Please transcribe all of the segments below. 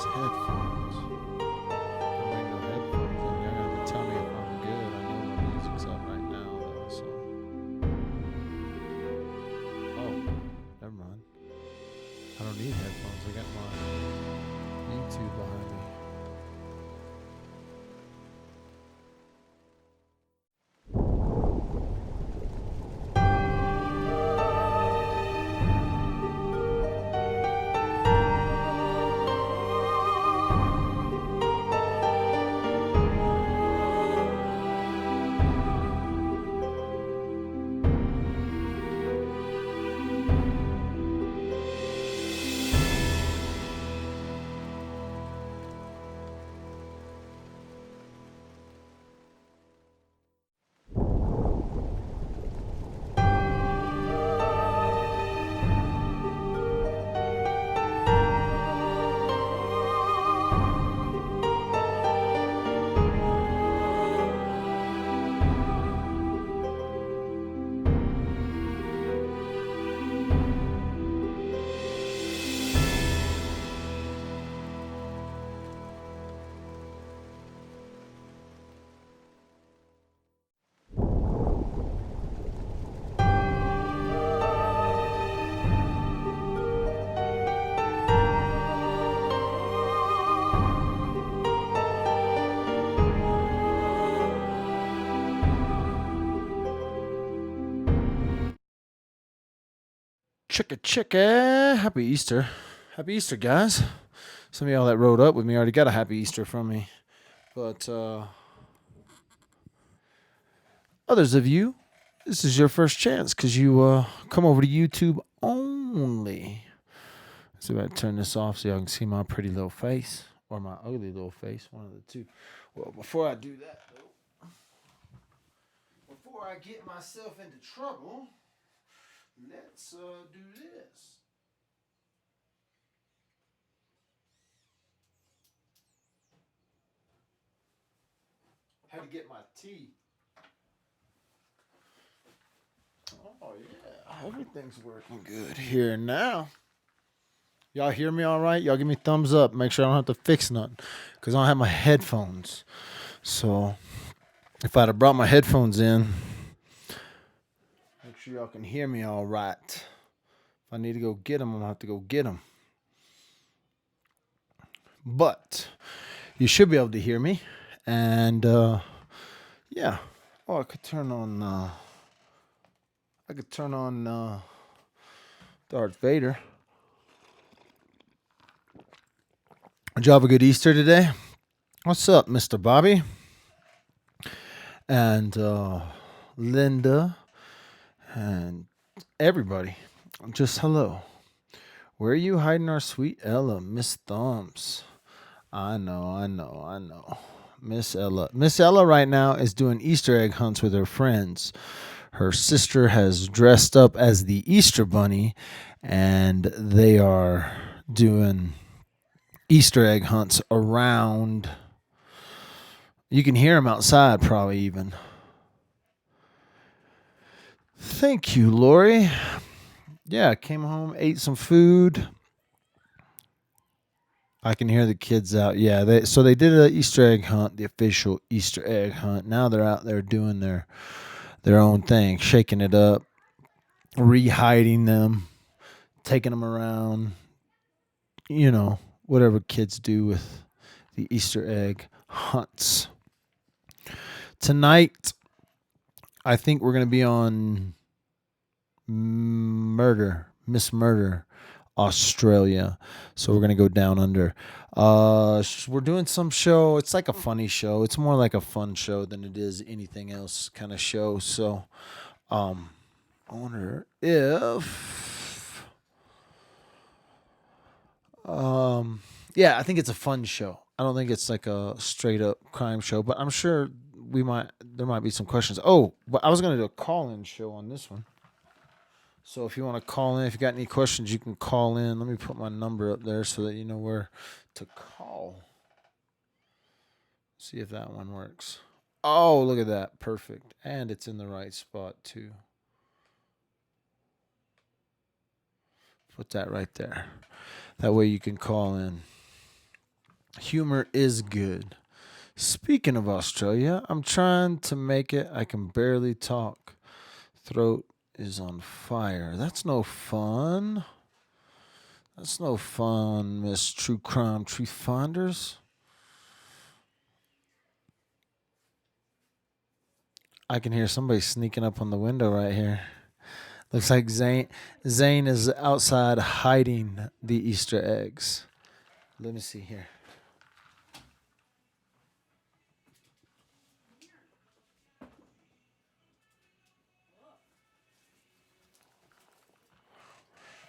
these headphones. Don't make no headphones. And you're gonna have to tell me if I'm good. I know my music's up right now though, so. Oh, never mind. I don't need headphones. I got my YouTube behind me. Chicka chicka. Happy Easter. Happy Easter, guys. Some of y'all that rode up with me already got a happy Easter from me. But others of you, this is your first chance because you come over to YouTube only. Let's see if I can turn this off so y'all can see my pretty little face or my ugly little face, one of the two. Well, before I do that, though, before I get myself into trouble, let's do this. Had to get my tea. Oh yeah, everything's working good here now. Y'all hear me all right? Y'all give me thumbs up. Make sure I don't have to fix nothing because I don't have my headphones. So if I'd have brought my headphones in, make sure y'all can hear me all right. If I need to go get them, I'm going to have to go get them. But you should be able to hear me. And yeah. Oh, I could turn on Darth Vader. Did you have a good Easter today? What's up, Mr. Bobby? And Linda and everybody. Just hello. Where are you hiding our sweet Ella, Miss Thumbs? I know. Miss Ella right now is doing Easter egg hunts with her friends. Her sister has dressed up as the Easter Bunny, and they are doing Easter egg hunts around. You can hear them outside, probably even. Thank you, Lori. Yeah, came home, ate some food. I can hear the kids out. Yeah, they did an Easter egg hunt, the official Easter egg hunt. Now they're out there doing their own thing, shaking it up, re-hiding them, taking them around. You know, whatever kids do with the Easter egg hunts. Tonight, I think we're going to be on Miss Murder, Australia. So we're going to go down under. We're doing some show. It's like a funny show. It's more like a fun show than it is anything else kind of show. So I wonder if yeah, I think it's a fun show. I don't think it's like a straight up crime show, but I'm sure there might be some questions. Oh, but I was going to do a call-in show on this one. So if you want to call in, if you got any questions, you can call in. Let me put my number up there so that you know where to call. See if that one works. Oh, look at that. Perfect. And it's in the right spot, too. Put that right there. That way you can call in. Humor is good. Speaking of Australia, I'm trying to make it. I can barely talk. Throat is on fire. That's no fun. That's no fun, Miss True Crime Truth Finders. I can hear somebody sneaking up on the window right here. Looks like Zane is outside hiding the Easter eggs. Let me see here.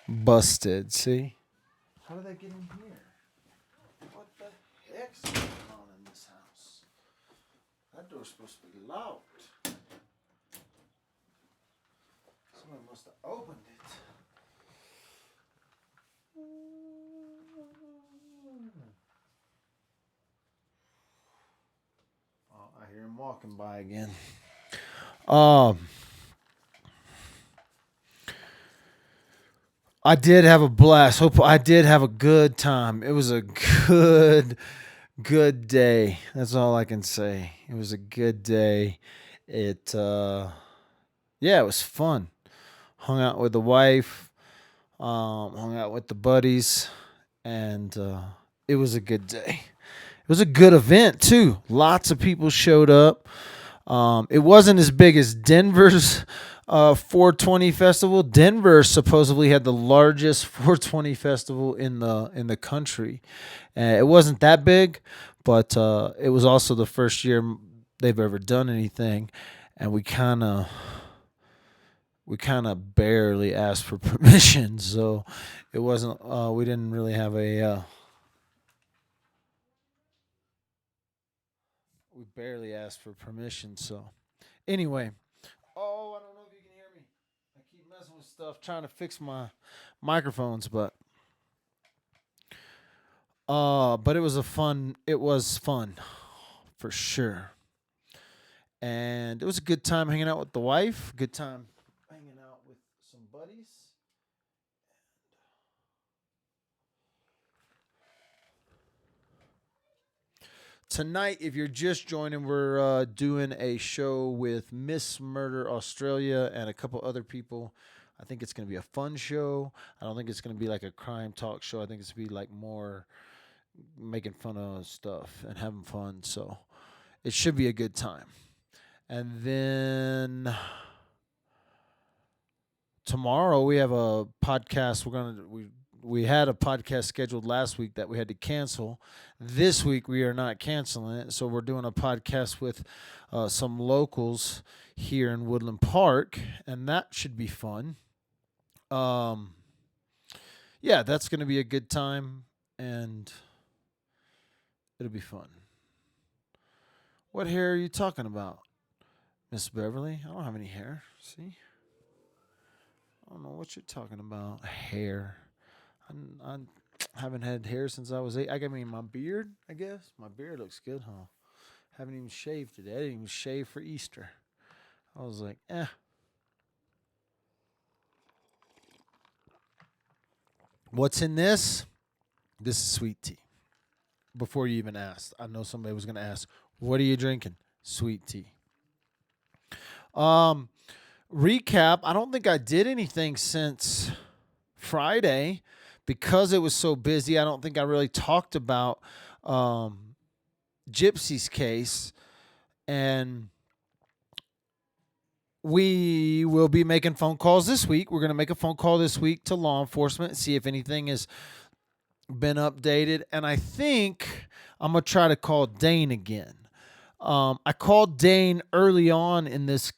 Busted. See? How did I get in here? What the heck's going on in this house? That door's supposed to be locked. Somebody must have opened it. Oh, I hear him walking by again. Um, I did have a blast. Hope I did have a good time. It was a good day. That's all I can say. It was a good day. It yeah, it was fun. Hung out with the wife, hung out with the buddies, and it was a good day. It was a good event too. Lots of people showed up. It wasn't as big as Denver's 420 festival. Denver supposedly had the largest 420 festival in the country. It wasn't that big, but it was also the first year they've ever done anything, and we kind of barely asked for permission, so it wasn't. We didn't really have a. We barely asked for permission, so anyway. Oh, I don't know if you can hear me. I keep messing with stuff, trying to fix my microphones, but it was a fun. It was fun for sure, and it was a good time hanging out with the wife. Good time hanging out with some buddies. Tonight, if you're just joining, we're doing a show with Miss Murder Australia and a couple other people. I think it's going to be a fun show. I don't think it's going to be like a crime talk show. I think it's going to be like more making fun of stuff and having fun. So it should be a good time. And then tomorrow we have a podcast. We had a podcast scheduled last week that we had to cancel. This week we are not canceling it, so we're doing a podcast with some locals here in Woodland Park, and that should be fun. Um, yeah, that's going to be a good time, and it'll be fun. What hair are you talking about, Miss Beverly? I don't have any hair. See, I don't know what you're talking about. Hair. I haven't had hair since I was 8. I mean, my beard, I guess. My beard looks good, huh? Haven't even shaved today. I didn't even shave for Easter. I was like, eh. What's in this? This is sweet tea. Before you even asked, I know somebody was going to ask, what are you drinking? Sweet tea. Um, Recap. I don't think I did anything since Friday because it was so busy. I don't think I really talked about um, Gypsy's case, and we will be making phone calls this week. We're going to make a phone call this week to law enforcement and see if anything has been updated. And I think I'm going to try to call Dane again. I called Dane early on in this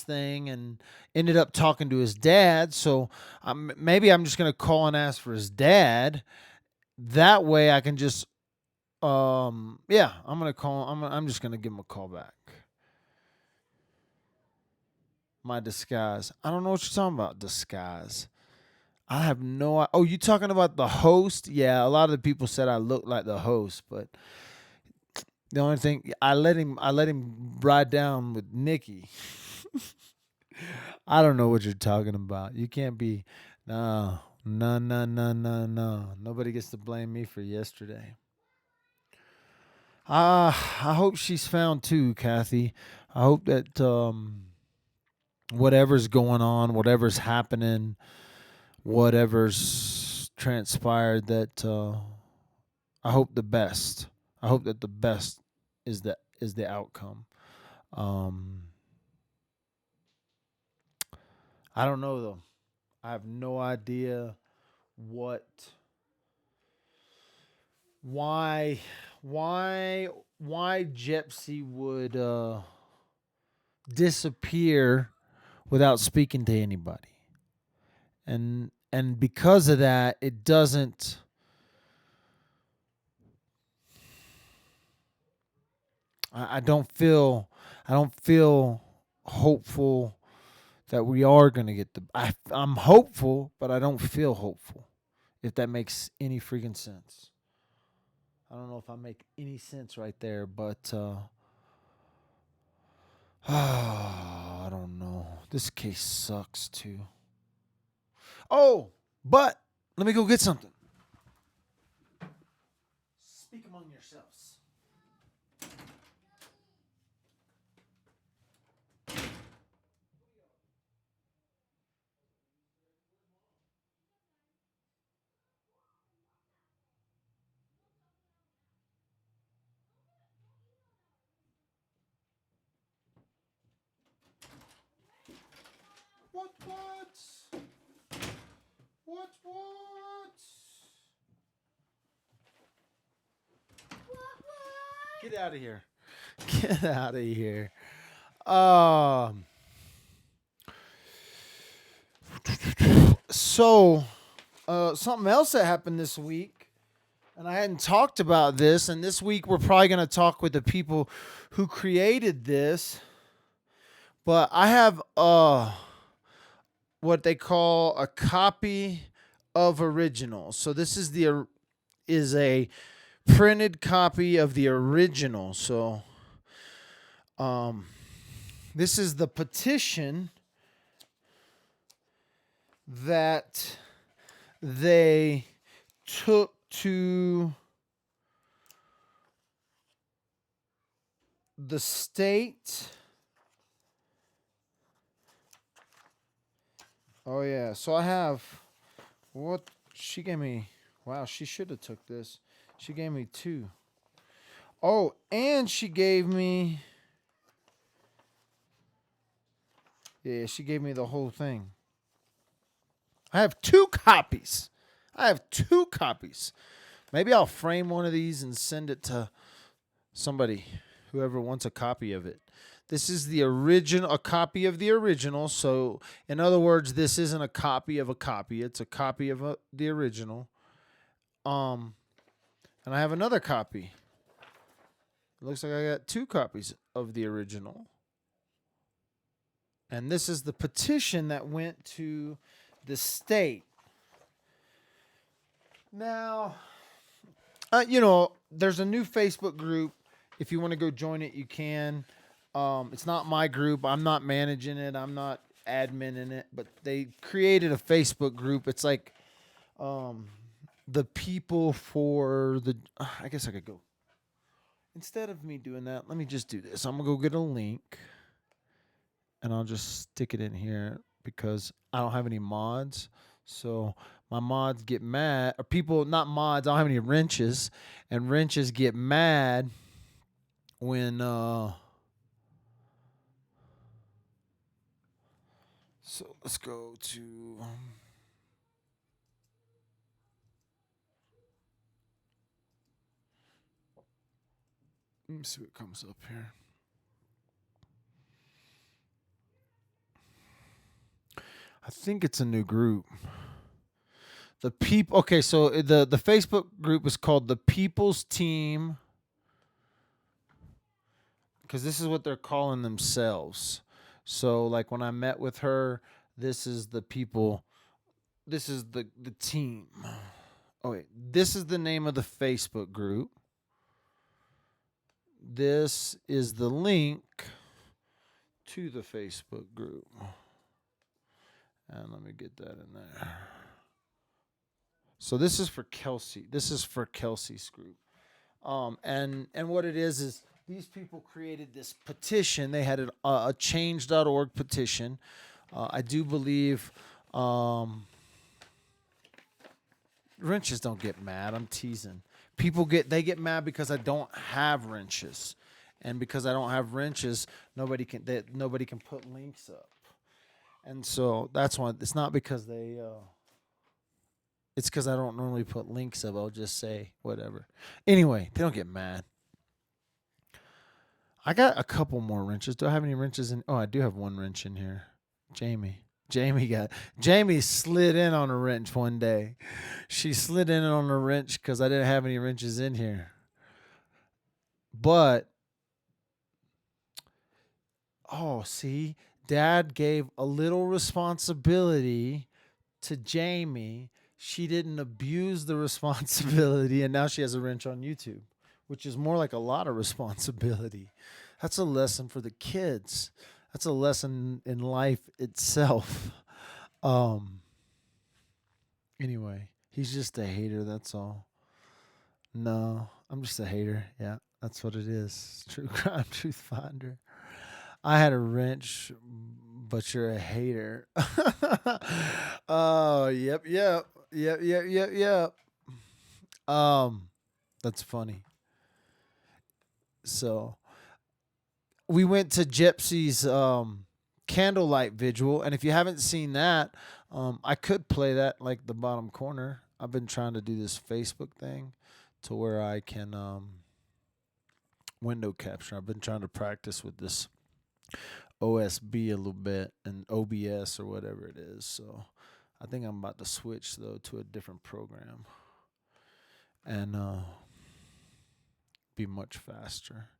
thing and ended up talking to his dad. So maybe I'm just going to call and ask for his dad. That way I can just yeah, I'm going to call. I'm just going to give him a call back. My disguise. I don't know what you're talking about. Disguise. I have no. Oh, you talking about the host? Yeah, a lot of the people said I look like the host, but the only thing I let him ride down with Nikki. I don't know what you're talking about. You can't be. No, No, no, no, no, no. Nobody gets to blame me for yesterday. I hope she's found too, Kathy. I hope that whatever's going on, whatever's happening, whatever's transpired, that I hope the best. I hope that the best is the outcome. Um, I don't know though. I have no idea what, why, why Gypsy would disappear without speaking to anybody, and because of that, it doesn't. I don't feel. I don't feel hopeful that we are going to get the. I'm hopeful, but I don't feel hopeful. If that makes any freaking sense. I don't know if I make any sense right there, but I don't know. This case sucks too. Oh, but let me go get something. Speak among yourselves. What? What? What? What? Get out of here. Get out of here. Um. So, something else that happened this week, and I hadn't talked about this, and this week we're probably going to talk with the people who created this. But I have what they call a copy of original. So this is a printed copy of the original. So um this is the petition that they took to the state. Oh yeah, so I have what she gave me. Wow, she should have took this. She gave me two. Oh, and she gave me, yeah, she gave me the whole thing. I have two copies. I have two copies. Maybe I'll frame one of these and send it to somebody, whoever wants a copy of it. This is the original, a copy of the original. So, in other words, this isn't a copy of a copy. It's a copy of the original. Um, and I have another copy. It looks like I got two copies of the original. And this is the petition that went to the state. Now, there's a new Facebook group. If you want to go join it, you can. It's not my group. I'm not managing it. I'm not adminning it. But they created a Facebook group. It's like the people for the. I guess I could go. Instead of me doing that, let me just do this. I'm going to go get a link. And I'll just stick it in here because I don't have any mods. So my mods get mad, or people, not mods, I don't have any wrenches, and wrenches get mad when so let's go to let me see what comes up here. I think it's a new group. The people, okay, so the Facebook group is called the People's Team, because this is what they're calling themselves. So like when I met with her, this is the people, this is the team. Oh wait, this is the name of the Facebook group. This is the link to the Facebook group. And let me get that in there. So this is for Kelsey. This is for Kelsey's group. And what it is these people created this petition. They had a change.org petition. I do believe wrenches don't get mad. I'm teasing. They get mad because I don't have wrenches, and because I don't have wrenches, nobody can put links up, and so that's why it's not because they. It's because I don't normally put links up. I'll just say whatever. Anyway, they don't get mad. I got a couple more wrenches. Do I have any wrenches in? Oh, I do have one wrench in here. Jamie. Jamie slid in on a wrench one day. She slid in on a wrench because I didn't have any wrenches in here. But see, Dad gave a little responsibility to Jamie. She didn't abuse the responsibility, and now she has a wrench on YouTube, which is more like a lot of responsibility. That's a lesson for the kids. That's a lesson in life itself. Um. Anyway, he's just a hater. That's all. No, I'm just a hater. Yeah, that's what it is. True crime, truth finder. I had a wrench, but you're a hater. Oh, yep. That's funny. So we went to Gypsy's candlelight vigil, and if you haven't seen that, I could play that like the bottom corner. I've been trying to do this Facebook thing to where I can window capture. I've been trying to practice with this OSB a little bit and OBS or whatever it is. So I think I'm about to switch though to a different program and be much faster.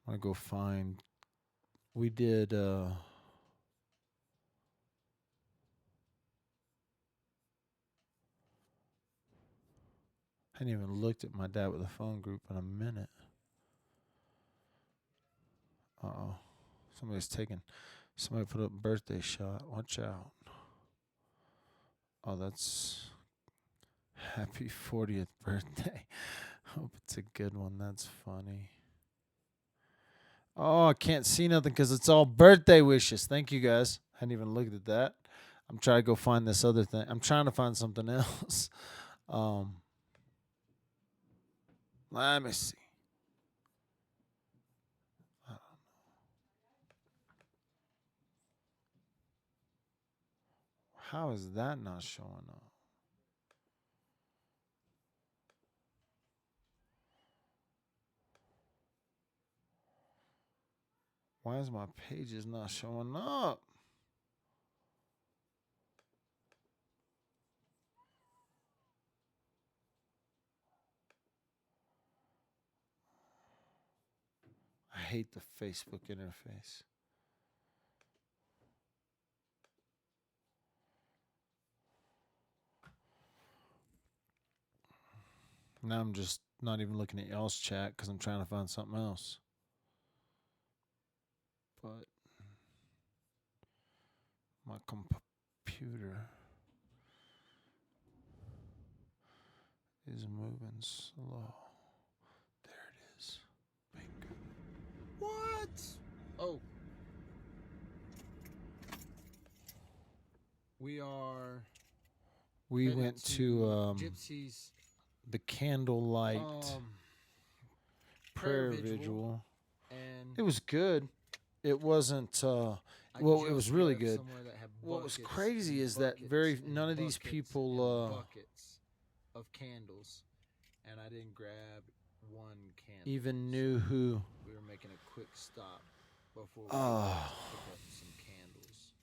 I'm gonna go find. We did. I hadn't even looked at my dad with a phone group in a minute. Uh-oh. Somebody put up birthday shot. Watch out. Oh, that's happy 40th birthday. Hope it's a good one. That's funny. Oh, I can't see nothing because it's all birthday wishes. Thank you guys. Hadn't even looked at that. I'm trying to go find this other thing. I'm trying to find something else. Um, Let me see. How is that not showing up? Why is my pages not showing up? I hate the Facebook interface. Now I'm just not even looking at y'all's chat because I'm trying to find something else. But my computer is moving slow. There it is. Bingo. What? Oh. We went to Gypsy's the candlelight prayer vigil. And it was good. It wasn't well, it was really good. What was crazy is that none of these people buckets of candles, and I didn't grab one candle. Even knew who. We were making a quick stop before we pick up some candles.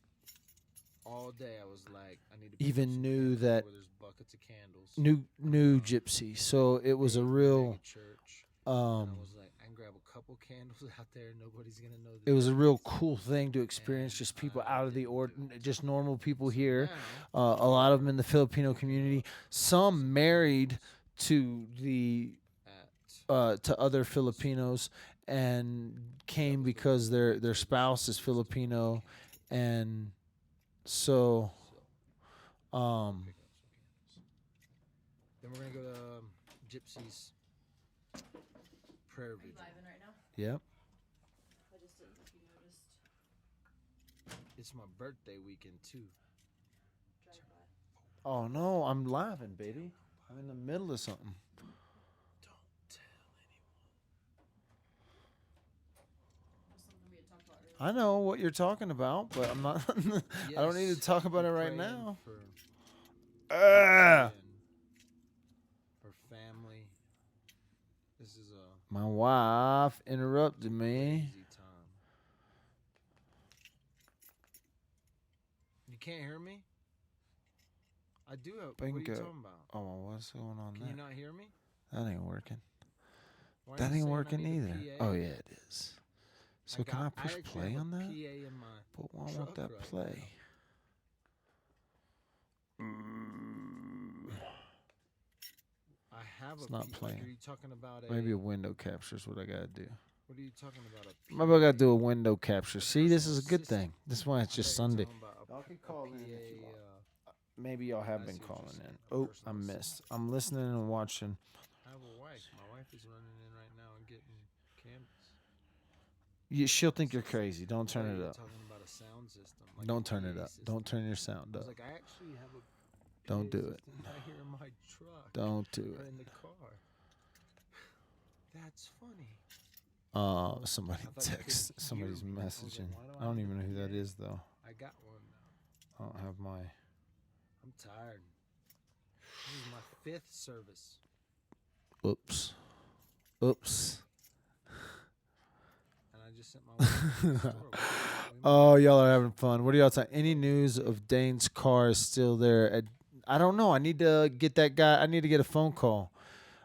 All day I was like, I need to even knew that there's buckets of candles. New Gypsy. So it was a real church. I was like, I can grab a couple candles out there. Nobody's gonna know. It was a real cool thing to experience. Just people out of the ordinary, just normal people here. A lot of them in the Filipino community. Some married to the to other Filipinos and came because their spouse is Filipino, and So, I'll um, pick up some candles. Then we're gonna go to Gypsy's prayer Are you vigil. live in right now? yep. I just didn't know if you noticed. It's my birthday weekend too. Drive by. Oh no, I'm laughing, baby. I'm in the middle of something. Don't tell anyone. It was something we had talked about earlier. I know what you're talking about, but I'm not. I don't need to talk about it we're right praying now. For Ah! Gypsy and her family. This is a My wife interrupted me. crazy time. You can't hear me? I do have. What are you Bingo. talking about? Oh, what's going on Can there? you not hear me? That ain't working. Why are That you ain't saying I working need a either. PA? Oh yeah, it is. So can I push actually play have on a that? PA in my But why won't truck that right play? I have It's a not Like, playing. are you talking about a? Maybe a window capture is what I gotta do. What are you talking about? A Maybe I gotta PA? do a window capture. A See, this is a personal good assistant. thing. This is why it's I just thought you were Sunday. talking about Y'all can a call PA. in if you want. Maybe y'all have I been see what you're calling saying, in. a Oh, I personal missed. assistant. I'm listening and watching. I have a wife. My wife is running in right now and getting candles. She'll think you're crazy. Don't turn it You're up. talking about a sound system. Like Don't a turn it PA up. system. Don't turn your sound I up. was like, I actually have a Don't PA do it. system right here in my truck. Don't do Or it. in the car. That's funny. Somebody I thought you text. couldn't hear Somebody's me. I was like, messaging. why do I don't need even a know who that PA? is though. I got one now. I don't have my. I'm tired. This is my 5th service. Oops. Oops. And I just sent my wife to the store. Oh, y'all are having fun. What are y'all talking? Any news of Dane's car is still there? I don't know. I need to get that guy. I need to get a phone call.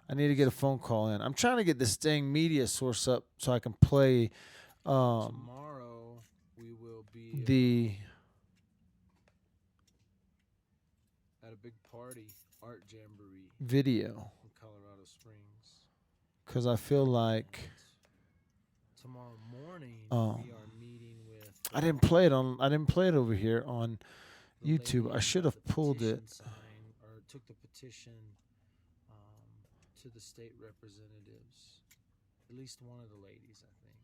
I need to get a phone call in. I'm trying to get this dang media source up so I can play Tomorrow we will be the at a big party, art jamboree video in Colorado Springs. because I feel like Tomorrow morning um, we are meeting with. I didn't play it on. I didn't play it over here on the YouTube. lady I should that have got the pulled it. petition Sign, or took the petition to the state representatives. At least one of the ladies, I think.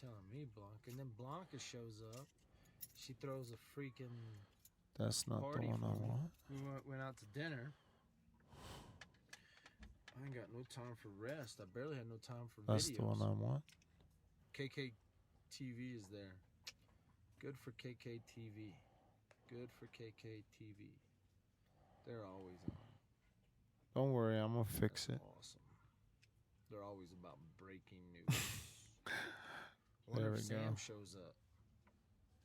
Telling me Blanca, and then Blanca shows up. She throws a freaking That's not the party one I for me. want. We went out to dinner. I ain't got no time for rest. I barely had no time for That's videos. the one I want. KK TV is there. Good for KK TV. Good for KK TV. They're always on. Don't worry, I'm gonna fix it. Awesome. They're always about breaking news. I wonder There if we Sam go. shows up.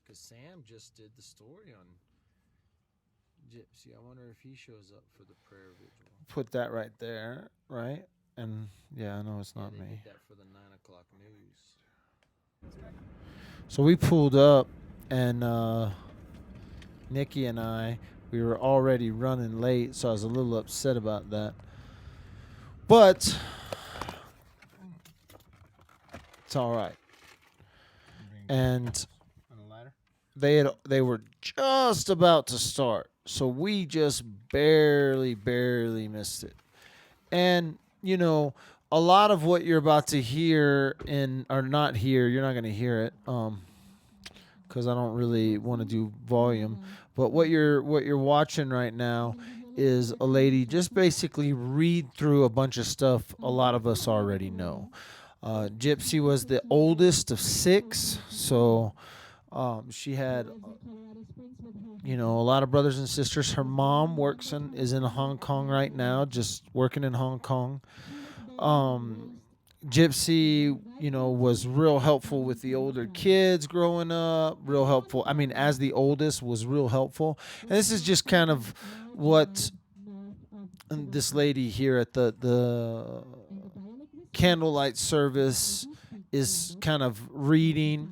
Because Sam just did the story on Gypsy. I wonder if he shows up for the prayer vigil. Put that right there, right? And yeah, I know it's not they me. did that for the 9 o'clock news. So we pulled up, and Nikki and we were already running late, so I was a little upset about that. But it's all right. And they were just about to start, so we just barely missed it. And you know, a lot of what you're about to hear or not hear, you're not going to hear it, because I don't really want to do volume. But what you're watching right now is a lady just basically read through a bunch of stuff a lot of us already know. Gypsy was the oldest of 6, so she had, a lot of brothers and sisters. Her mom is in Hong Kong right now, just working in Hong Kong. Gypsy, was real helpful with the older kids growing up. Real helpful. I mean, as the oldest, was real helpful. And this is just kind of what this lady here at the candlelight service is kind of reading.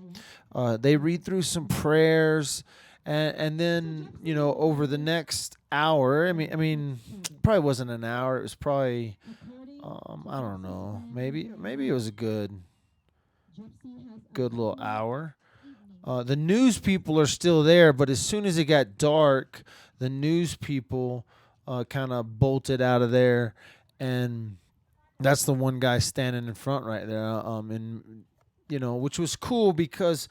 They read through some prayers, and then over the next hour. I mean, probably wasn't an hour. It was probably I don't know. Maybe it was a good little hour. the news people are still there, but as soon as it got dark, the news people kind of bolted out of there, and that's the one guy standing in front right there. And which was cool because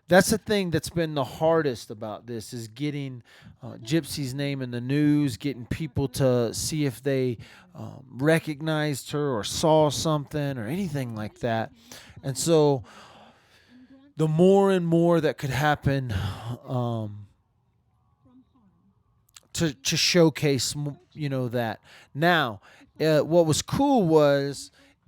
that's the thing that's been the hardest about this is getting Gypsy's name in the news, getting people to see if they recognized her or saw something or anything like that. And so the more and more that could happen to showcase, that. Now, what was cool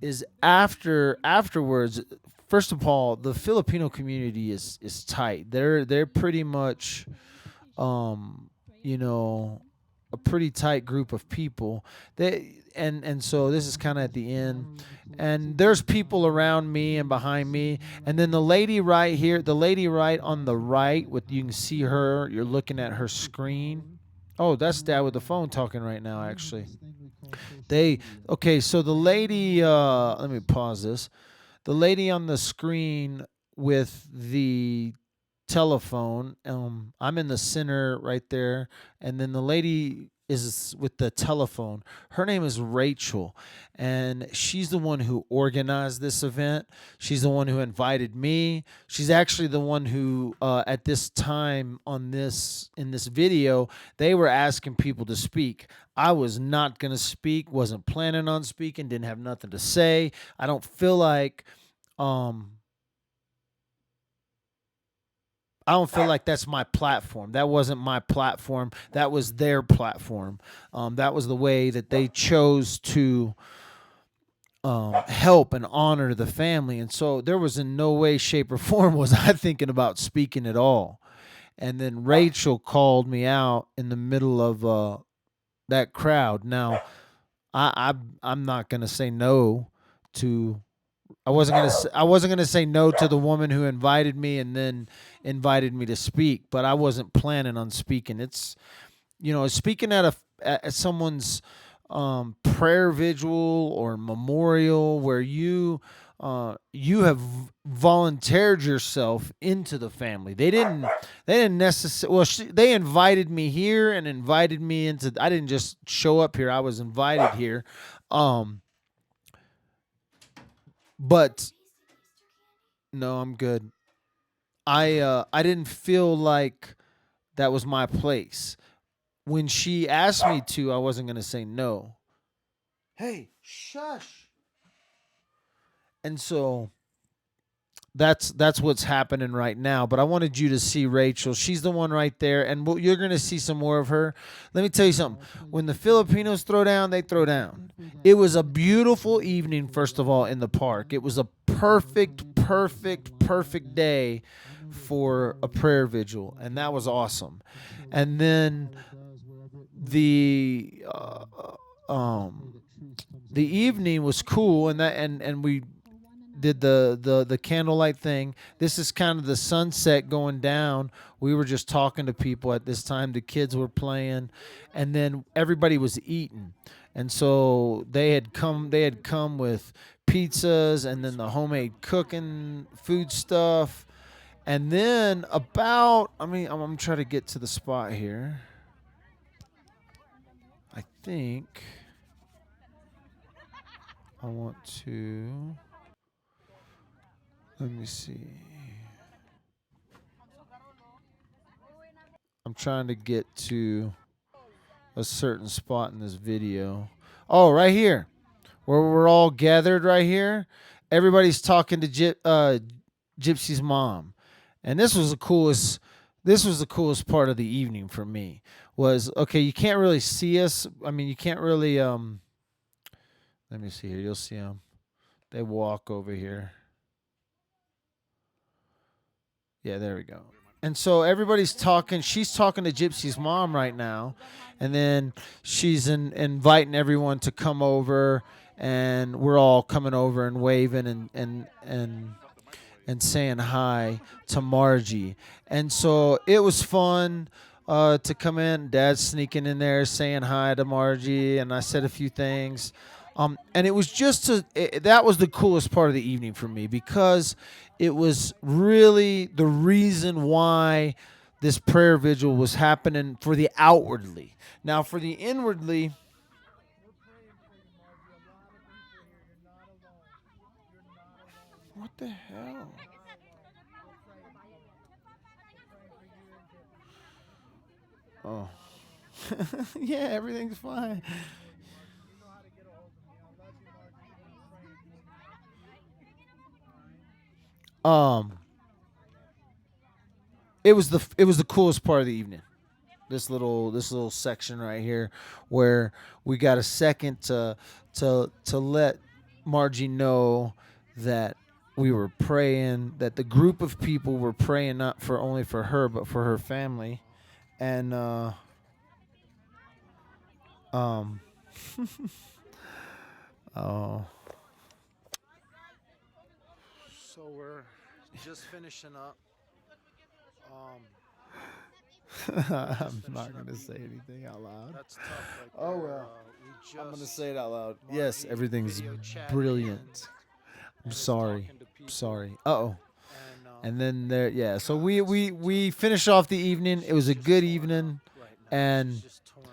is afterwards. First of all, the Filipino community is tight. They're pretty much, a pretty tight group of people. So this is kind of at the end, and there's people around me and behind me, and then the lady right here, the lady right on the right, with you can see her. You're looking at her screen. Oh, that's Dad with the phone talking right now. Actually, So the lady. Let me pause this. The lady on the screen with the telephone. I'm in the center right there, and then the lady is with the telephone. Her name is Rachel, and she's the one who organized this event. She's the one who invited me. She's actually the one who, at this time in this video, they were asking people to speak. I was not gonna speak. Wasn't planning on speaking. Didn't have nothing to say. I don't feel like. I don't feel like that's my platform. That wasn't my platform. That was their platform. That was the way that they chose to help and honor the family. And so there was in no way, shape, or form was I thinking about speaking at all. And then Rachel called me out in the middle of that crowd. Now, I'm not gonna say no to. I wasn't gonna say no to the woman who invited me and then invited me to speak, but I wasn't planning on speaking. It's speaking at someone's prayer vigil or memorial where you have volunteered yourself into the family. They didn't necessarily. Well, they invited me here and invited me into. I didn't just show up here. I was invited here. But no, I'm good. I didn't feel like that was my place. When she asked me to, I wasn't gonna say no. Hey, shush. And so that's what's happening right now. But I wanted you to see Rachel. She's the one right there, and you're gonna see some more of her. Let me tell you something. When the Filipinos throw down, they throw down. It was a beautiful evening. First of all, in the park, it was a perfect day for a prayer vigil, and that was awesome. And then the evening was cool, and we did the candlelight thing. This is kind of the sunset going down. We were just talking to people at this time. The kids were playing, and then everybody was eating. And so they had come with pizzas and then the homemade cooking food stuff. And then I'm trying to get to the spot here. I think I want to. Let me see. I'm trying to get to a certain spot in this video. Oh, right here, where we're all gathered right here. Everybody's talking to Gypsy's mom, and this was the coolest. This was the coolest part of the evening for me. Was okay. You can't really see us. I mean, you can't really. Let me see here. You'll see them. They walk over here. Yeah, there we go. And so everybody's talking. She's talking to Gypsy's mom right now, and then she's inviting everyone to come over, and we're all coming over and waving and saying hi to Margie. And so it was fun to come in. Dad's sneaking in there saying hi to Margie, and I said a few things. And it was just that was the coolest part of the evening for me because it was really the reason why this prayer vigil was happening for the outwardly. Now, for the inwardly, what the hell? Oh, yeah, everything's fine. Um, it was the coolest part of the evening. This little section right here where we got a second to let Margie know that we were praying, that the group of people were praying not for only for her but for her family. And um oh, so we're just finishing up. I'm not gonna say anything out loud. That's tough. Right Oh there. well. We I'm gonna just say it out loud. Margie Yes, everything's video chat brilliant. I'm and is sorry. talking to people. Sorry. Uh-oh. And, And then there, yeah. So God, we finished off the evening. It was a she's good torn evening, up right now. and She's just torn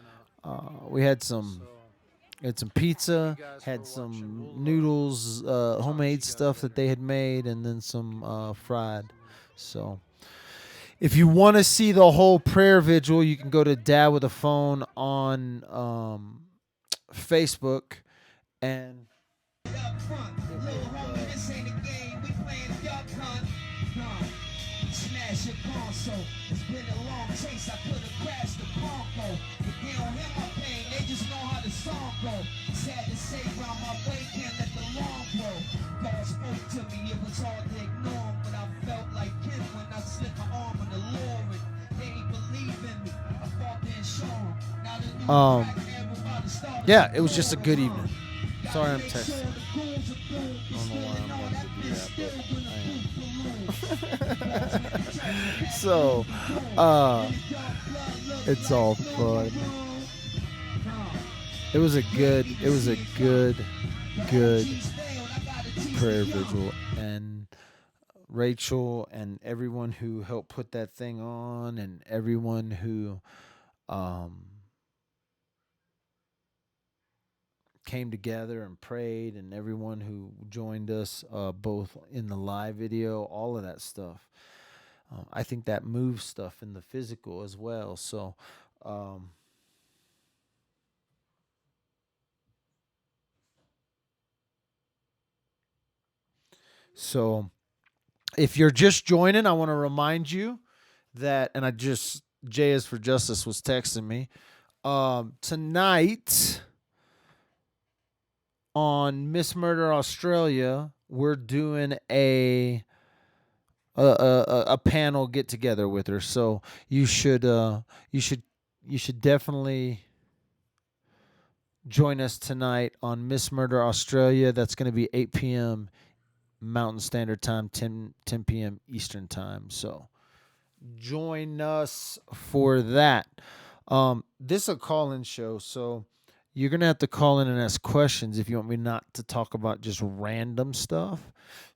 up. we had So some pizza, you guys had for watching. some We'll, noodles, talk to homemade you guys stuff that later. they had made, and then some fried. So if you want to see the whole prayer vigil, you can go to Dad with a Phone on Facebook, and Up front, little homie, this ain't a game. We playing duck hunt. Huh. Smash your console. It's been a long chase. I could have crashed the Bronco. But they don't hear my pain. They just know how the song go. Sad to say, round my way, can't let the long blow. God spoke to me. It was hard to ignore him, but I felt like him when I slipped my arm on the Lord. They ain't believe in me. I fought and show 'em. Now the new crack era about to start. yeah, it was just a good evening. Sorry, I'm texting. I don't know why I'm wanting to do that, but I am. So, it's all fun. It was a good prayer vigil, and Rachel and everyone who helped put that thing on, and everyone who came together and prayed, and everyone who joined us both in the live video, all of that stuff. I think that moves stuff in the physical as well. So, so if you're just joining, I want to remind you that, and Jay is for Justice was texting me tonight on Miss Murder Australia. We're doing a panel get together with her. So you should definitely join us tonight on Miss Murder Australia. That's going to be 8 p.m. Mountain Standard Time, 10 p.m. Eastern Time. So join us for that. This is a call-in show, so you're gonna have to call in and ask questions if you want me not to talk about just random stuff.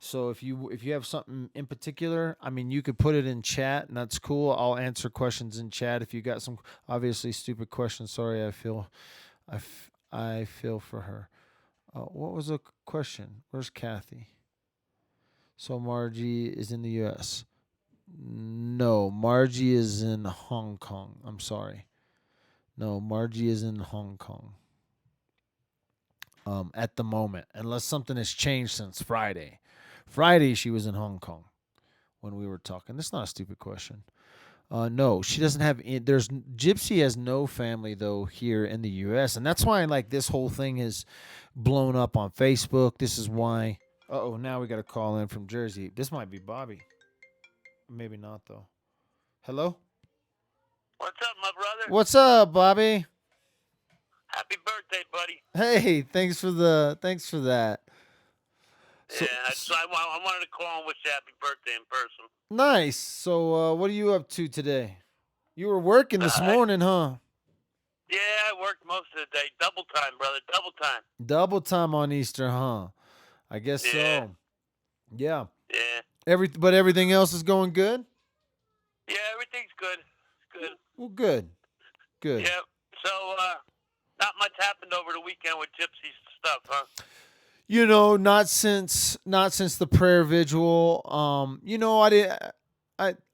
So if you have something in particular, I mean, you could put it in chat, and that's cool. I'll answer questions in chat. If you got some obviously stupid questions, sorry, I feel for her. What was the question? Where's Kathy? So Margie is in the U.S. No, Margie is in Hong Kong. I'm sorry. No, Margie is in Hong Kong. At the moment, unless something has changed since Friday. Friday, she was in Hong Kong when we were talking. That's not a stupid question. No, she doesn't have. There's Gypsy has no family though here in the U.S., and that's why like this whole thing is blown up on Facebook. This is why. Oh, now we got a call in from Jersey. This might be Bobby. Maybe not though. Hello. What's up, my brother? What's up, Bobby? Happy birthday, buddy. Hey, thanks for that. So, So I wanted to call and wish you happy birthday in person. nice. So what are you up to today? You were working this morning, huh? Yeah, I worked most of the day. Double time, brother. Double time. Double time on Easter, huh? I guess Yeah, so. Yeah. yeah, But everything else is going good? yeah. Everything's good. It's good. Well, good. Good. Yeah. So, not much happened over the weekend with Gypsy stuff, huh? Not since the prayer vigil.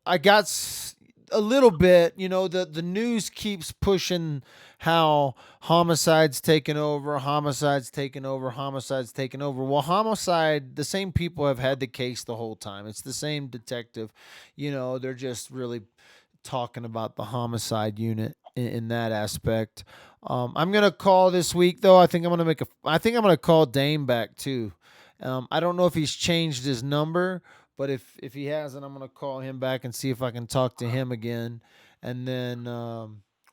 I got a little bit. The news keeps pushing how homicides taking over, homicides taking over, homicides taking over. Well, homicide, the same people have had the case the whole time. It's the same detective. They're just really talking about the homicide unit in that aspect. I'm gonna call this week though. I think I'm gonna call Dame back too. I don't know if he's changed his number, but if he hasn't, I'm gonna call him back and see if I can talk to him again, and then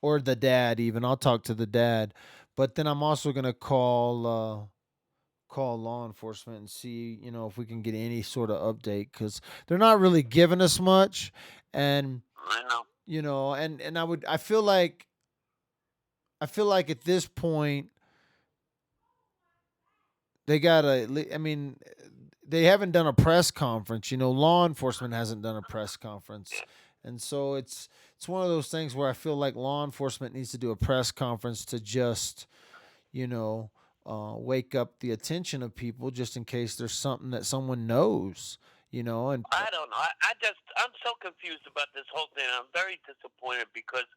or the dad even. I'll talk to the dad, but then I'm also gonna call law enforcement and see if we can get any sort of update because they're not really giving us much, and I know. and I feel like at this point they gotta. I mean, they haven't done a press conference. Law enforcement hasn't done a press conference, and so it's one of those things where I feel like law enforcement needs to do a press conference to just you know wake up the attention of people, just in case there's something that someone knows. And I don't know. I'm so confused about this whole thing. I'm very disappointed because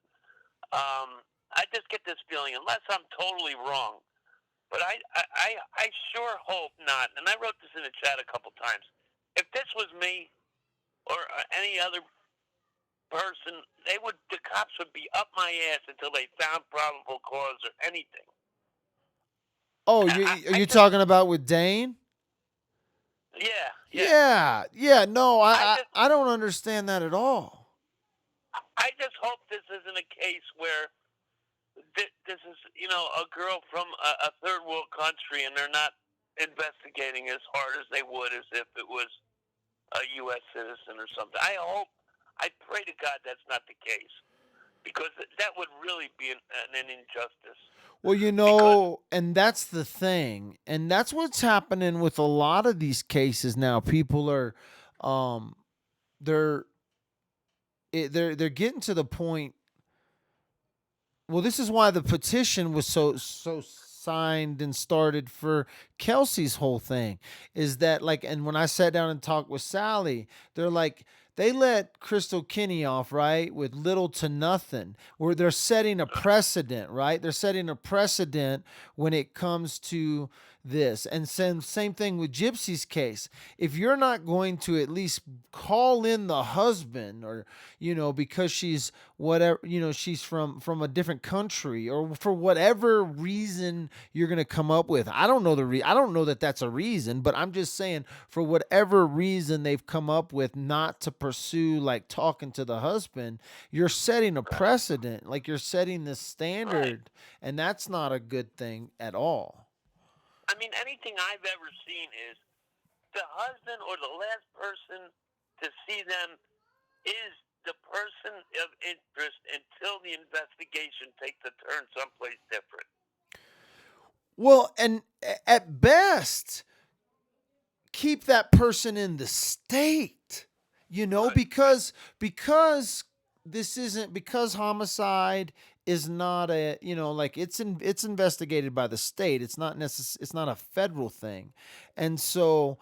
I just get this feeling, unless I'm totally wrong, but I sure hope not. And I wrote this in the chat a couple times. If this was me or any other person, the cops would be up my ass until they found probable cause or anything. oh, I, you I, are I you just, talking about with Dane? yeah, yeah. Yeah, yeah. No, I, I I just, I don't understand that at all. I just hope this isn't a case where this is, a girl from a third world country, and they're not investigating as hard as they would as if it was a U.S. citizen or something. I pray to God that's not the case, because that would really be an injustice. Well, Because and that's the thing, and that's what's happening with a lot of these cases now. People are, um, they're they're getting to the point. Well, this is why the petition was so signed and started for Kelsey's whole thing. Is that like, and when I sat down and talked with Sally, they're like, they let Crystal Kinney off, right, with little to nothing, where they're setting a precedent, right? They're setting a precedent when it comes to this. And same thing with Gypsy's case. If you're not going to at least call in the husband, or because she's whatever, she's from a different country, or for whatever reason you're going to come up with. I don't know I don't know that that's a reason, but I'm just saying, for whatever reason they've come up with not to pursue like talking to the husband, you're setting a precedent, like you're setting this right, standard, and that's not a good thing at all. I mean, anything I've ever seen is the husband or the last person to see them is the person of interest until the investigation takes a turn someplace different. Well, and at best, keep that person in the state, Right. because this isn't, because homicide is not a, like it's investigated by the state. It's not a federal thing. And so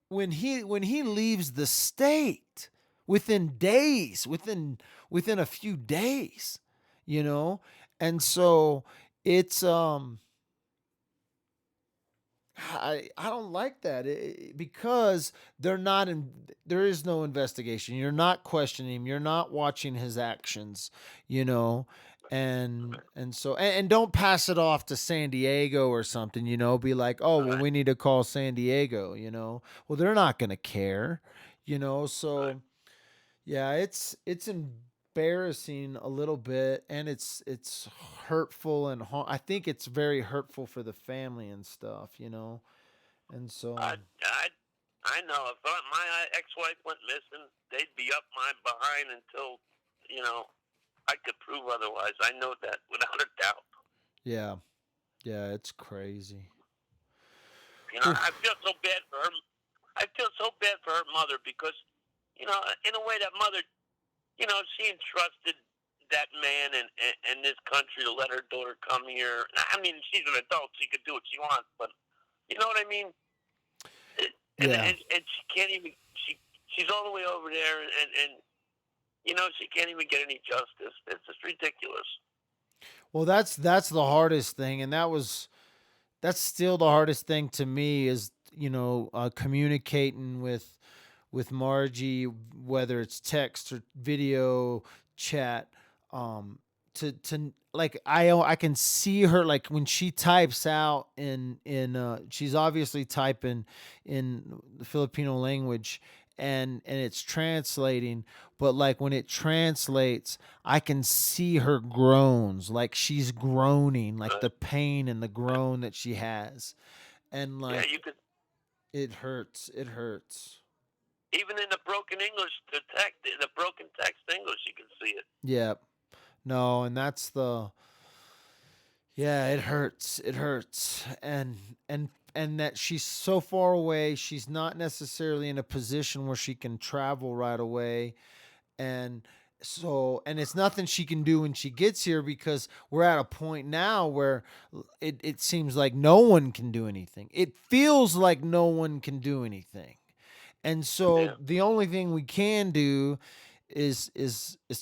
when he leaves the state within days, within a few days, you know and so it's I don't like that, because there is no investigation. You're not questioning him. You're not watching his actions, you know, and don't pass it off to San Diego or something. Be like, oh well, Right. we need to call San Diego. Well, they're not gonna care, Right. So yeah, it's embarrassing a little bit, and it's hurtful, and I think it's very hurtful for the family and stuff. And so I, I, I know if my ex-wife went missing, they'd be up my behind until, you know, I could prove otherwise. I know that without a doubt. Yeah. Yeah, it's crazy. You know, I Oof. feel so bad for her. I feel so bad for her mother because, you know, in a way that mother, you know, she entrusted that man and this country to let her daughter come here. I mean, she's an adult; she could do what she wants, but you know what I mean. Yeah. And she can't even she's all the way over there, and you know she can't even get any justice. It's just ridiculous. Well, that's the hardest thing, and that's still the hardest thing to me is communicating with Margie, whether it's text or video chat. To like I can see her like when she types out in she's obviously typing in the Filipino language and it's translating, but like when it translates I can see her groans, like she's groaning, like Uh, the pain and the groan that she has, and yeah, like you could it hurts. even in the broken English, the broken text English, you can see it. Yeah. No, and that's the yeah, it hurts, and that she's so far away, she's not necessarily in a position where she can travel right away, and and it's nothing she can do when she gets here because we're at a point now where it seems like no one can do anything. It feels like no one can do anything. And so Yeah, the only thing we can do is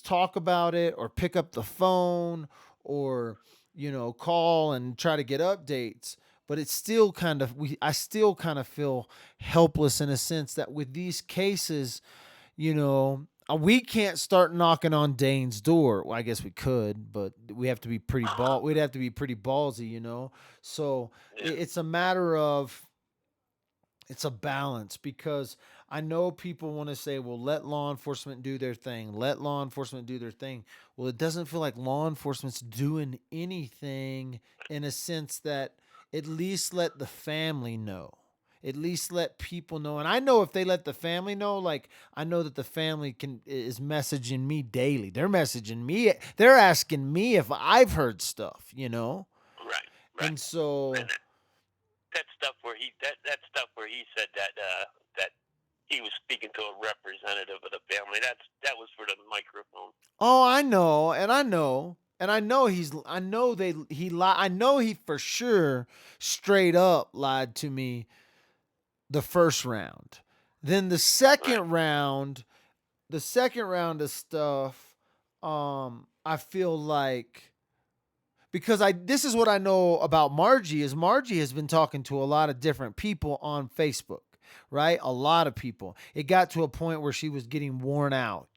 talk about it or pick up the phone or call and try to get updates. But it's still kind of we I still kind of feel helpless in a sense that with these cases, we can't start knocking on Dane's door. Well, I guess we could, but we have to be we'd have to be pretty ballsy. So yeah, it's a matter of it's a balance because I know people want to say, well, let law enforcement do their thing. Let law enforcement do their thing. Well, it doesn't feel like law enforcement's doing anything in a sense that at least let the family know. At least let people know. And I know if they let the family know, like I know that the family is messaging me daily. They're messaging me. They're asking me if I've heard stuff. right, right. And so And that stuff where that stuff where he said that he was speaking to a representative of the family. That was for the microphone. oh, I know, and I know, and I know I know he lied. I know he for sure straight up lied to me the first round. Then Right, the second round of stuff, I feel like because I this is what I know about Margie is Margie has been talking to a lot of different people on Facebook, right? A lot of people. It got to a point where she was getting worn out.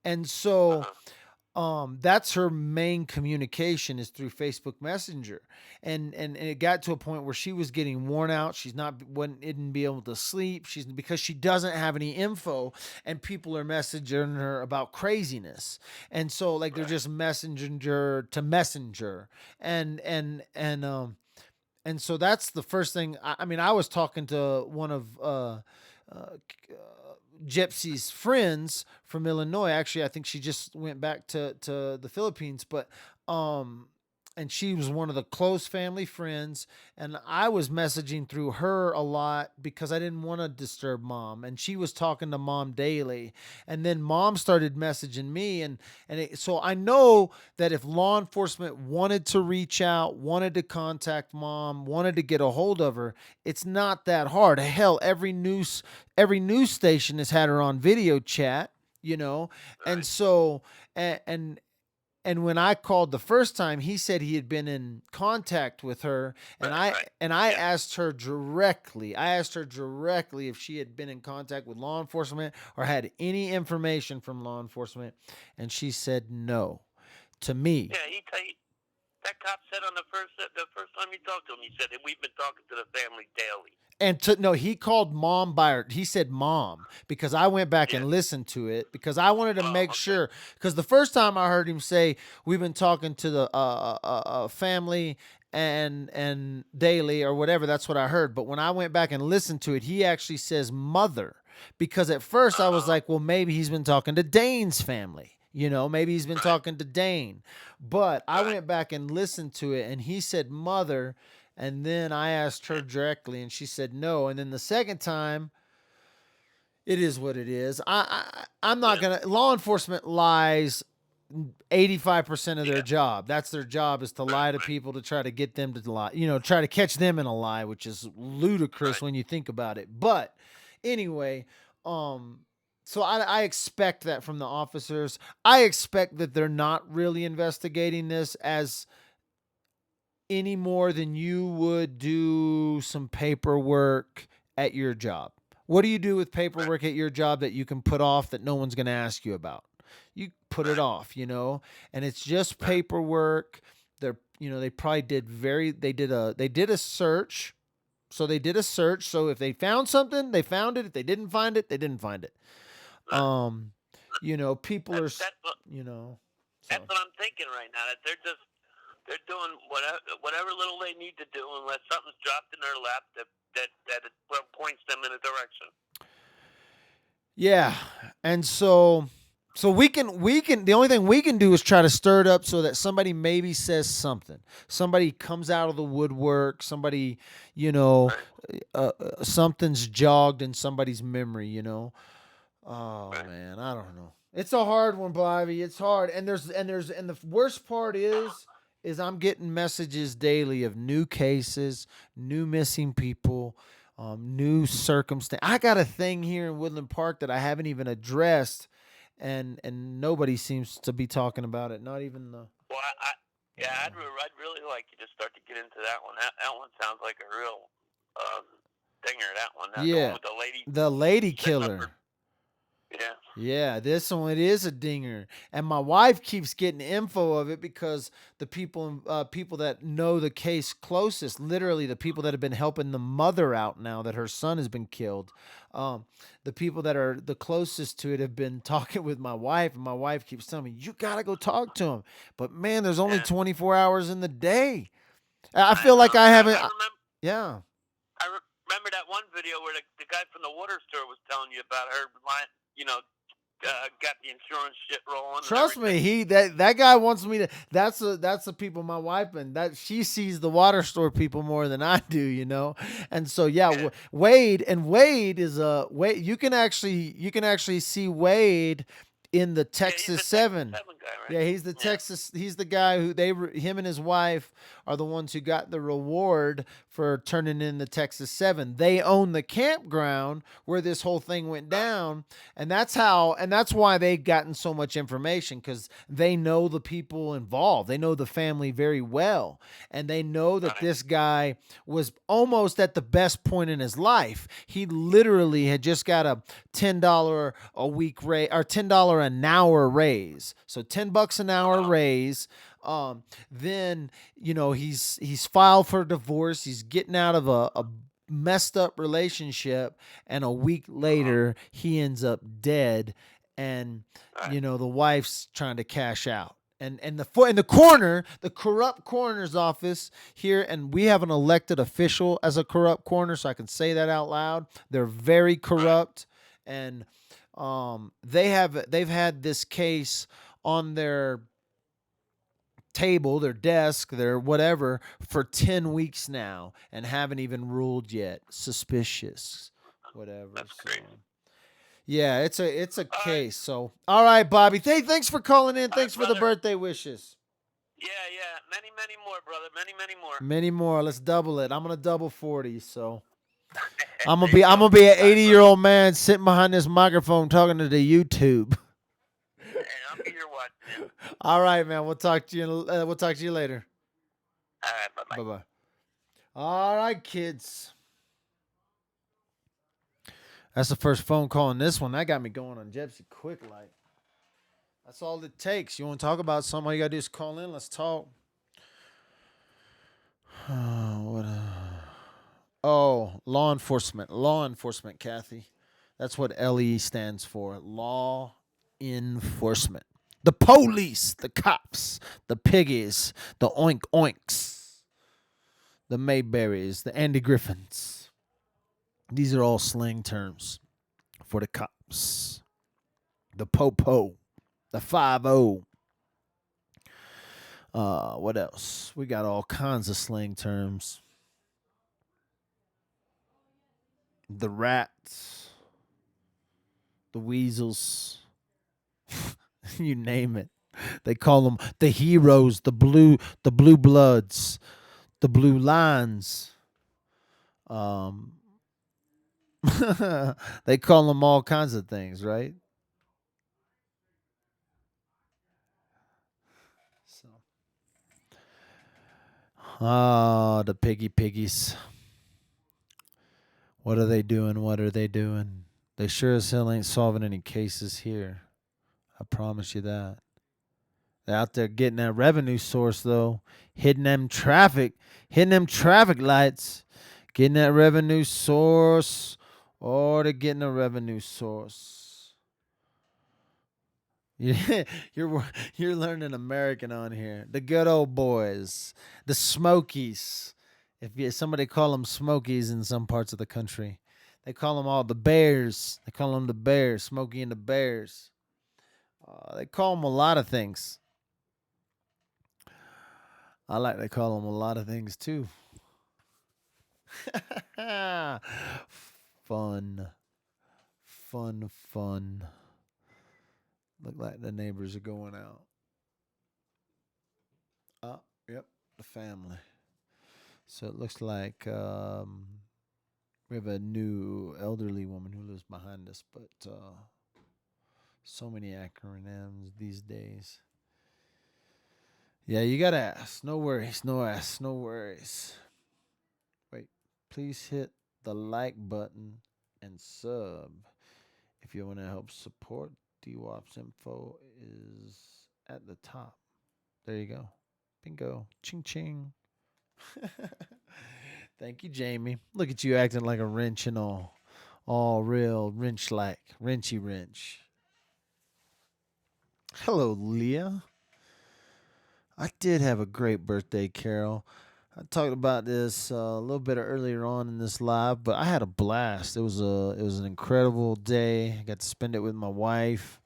And so uh-huh. that's her main communication is through Facebook Messenger, and it got to a point where she was getting worn out. She's not wouldn't didn't be able to sleep. She's because she doesn't have any info, and people are messaging her about craziness, and so like they're Right, just messenger to messenger, and so that's the first thing. I mean, I was talking to one of uh, Gypsy's friends from Illinois. Actually, I think she just went back to the Philippines, but um, and she was one of the close family friends, and I was messaging through her a lot because I didn't want to disturb mom, and she was talking to mom daily, and then mom started messaging me, so I know that if law enforcement wanted to reach out, wanted to contact mom, wanted to get a hold of her, it's not that hard. Hell, every news station has had her on video chat. And right, so and when I called the first time, he said he had been in contact with her, and right, I right. and I Yeah, asked her directly. I asked her directly if she had been in contact with law enforcement or had any information from law enforcement, and she said no to me. yeah. that cop said on the first time you talked to him, he said that we've been talking to the family daily. And no, he called mom by her. He said mom because I went back and Yeah. listened to it because I wanted to Oh, make okay. sure. Because the first time I heard him say we've been talking to the family and daily or whatever, that's what I heard. But when I went back and listened to it, he actually says mother because at first I was like, well, maybe he's been talking to Dane's family. You know, maybe he's been talking to Dane. But I went back and listened to it, and he said mother. And then I asked her directly, and she said no. And then the second time, it is what it is. I'm not gonna. Law enforcement lies 85% of their job. That's their job, is to lie to people to try to get them to lie. You know, try to catch them in a lie, which is ludicrous when you think about it. But anyway, so I expect that from the officers. I expect that they're not really investigating this as any more than you would do some paperwork at your job. What do you do with paperwork at your job that you can put off that no one's going to ask you about? You put it off, you know, and it's just paperwork. They're, you know, they probably they did a search. So they did a search. So if they found something, they found it. If they didn't find it, they didn't find it. You know, people are, you know. That's what I'm thinking right now. That they're doing whatever little they need to do, unless something's dropped in their lap that points them in a direction. Yeah, and so we can the only thing we can do is try to stir it up so that somebody maybe says something. Somebody comes out of the woodwork. Somebody, you know, something's jogged in somebody's memory. You know. Oh man, I don't know. It's a hard one, Bobby. It's hard, and the worst part is I'm getting messages daily of new cases, new missing people, new circumstance. I got a thing here in Woodland Park that I haven't even addressed, and nobody seems to be talking about it. Not even the. Well, I'd really like you to start to get into that one. That one sounds like a real dinger. That one. That's the one with the lady killer. Yeah. Yeah, this one, it is a dinger, and my wife keeps getting info of it because the people that know the case closest, literally the people that have been helping the mother out now that her son has been killed, the people that are the closest to it have been talking with my wife, and my wife keeps telling me, you gotta go talk to him. But man, there's only 24 hours in the day. I feel like I haven't. Yeah. I remember that one video where the guy from the water store was telling you about her, you know, got the insurance shit rolling. Trust me, that guy wants me to. That's the people my wife and that she sees the water store people more than I do, you know. And so yeah. Wade is Wade. You can actually see Wade in the Texas 7. Guy, right? Yeah, he's the Texas. He's the guy who him and his wife are the ones who got the reward for turning in the Texas 7. They own the campground where this whole thing went down, and that's why they've gotten so much information, because they know the people involved. They know the family very well, and they know that this guy was almost at the best point in his life. He literally had just got a $10 a week raise, or $10 an hour raise. So $10 an hour raise. Then, you know, he's filed for divorce. He's getting out of a messed up relationship, and a week later he ends up dead. And, you know, the wife's trying to cash out. And the corrupt coroner's office here, and we have an elected official as a corrupt coroner, so I can say that out loud. They're very corrupt, and they've had this case on their table, their desk, their whatever, for 10 weeks now, and haven't even ruled yet. Suspicious, whatever. That's so. crazy. Yeah, it's a case. So, all right, Bobby. Thanks for calling in. Thanks for the birthday wishes. Yeah. Many, many more, brother. Many, many more. Many more. Let's double it. I'm gonna double 40. So, I'm gonna be an 80-year-old man sitting behind this microphone talking to the YouTube. And I'll be here watching. All right, man. We'll talk to you later. All right. Bye. Bye. All right, kids. That's the first phone call on this one. That got me going on Jepsy quick like. That's all it takes. You want to talk about something, all you got to do is call in. Let's talk. What? Oh, law enforcement. Law enforcement, Kathy. That's what LE stands for. Law enforcement. The police, the cops, the piggies, the oink oinks, the Mayberries, the Andy Griffins. These are all slang terms for the cops. The po-po, the 5-0. What else? We got all kinds of slang terms. The rats, the weasels, you name it. They call them the heroes, the blue bloods, the blue lines. Um, they call them all kinds of things, right? So, the piggies. What are they doing? What are they doing? They sure as hell ain't solving any cases here. I promise you that. They're out there getting that revenue source though, hitting them traffic lights, getting that revenue source, or they're getting a revenue source. Yeah, you're learning American on here. The good old boys, the Smokies. Somebody call them Smokies in some parts of the country, they call them all the Bears. They call them the Bears, Smokey and the Bears. They call them a lot of things. I like to call them a lot of things too. Fun. Fun. Look like the neighbors are going out. Yep, the family. So it looks like we have a new elderly woman who lives behind us, but so many acronyms these days. Yeah, you gotta ask. No worries, no ask, no worries. Wait, please hit the like button and sub if you want to help support. DWAP's info is at the top. There you go. Bingo. Ching ching. Thank you, Jamie. Look at you acting like a wrench and all. All real wrench like. Wrenchy wrench. Hello, Leah. I did have a great birthday, Carol. I talked about this a little bit earlier on in this live, but I had a blast. It was an incredible day. I got to spend it with my wife.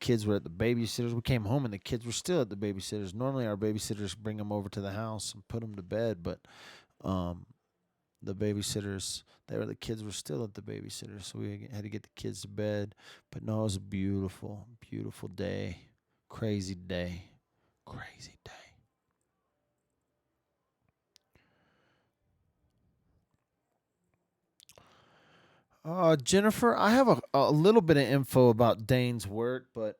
Kids were at the babysitters. We came home and the kids were still at the babysitters. Normally, our babysitters bring them over to the house and put them to bed, but the babysitters, the kids were still at the babysitters, so we had to get the kids to bed. But no, it was a beautiful, beautiful day. Crazy day. Crazy day. Jennifer, I have a little bit of info about Dane's work, but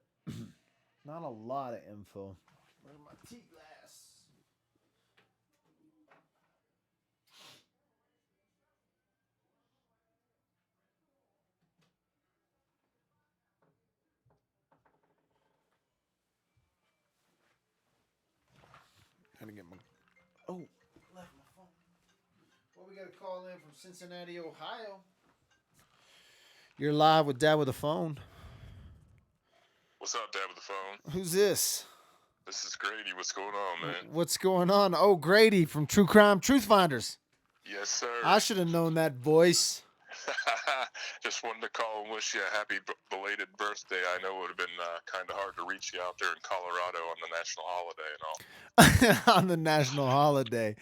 not a lot of info. Where's my tea glass? Gotta get my. Oh, left my phone. Well, we got a call in from Cincinnati, Ohio. You're live with Dad with a phone. What's up, Dad with the phone? Who's this? This is Grady. What's going on, man? What's going on? Oh, Grady from True Crime Truth Finders. Yes, sir. I should have known that voice. Just wanted to call and wish you a happy belated birthday. I know it would have been kind of hard to reach you out there in Colorado on the national holiday and all. On the national holiday.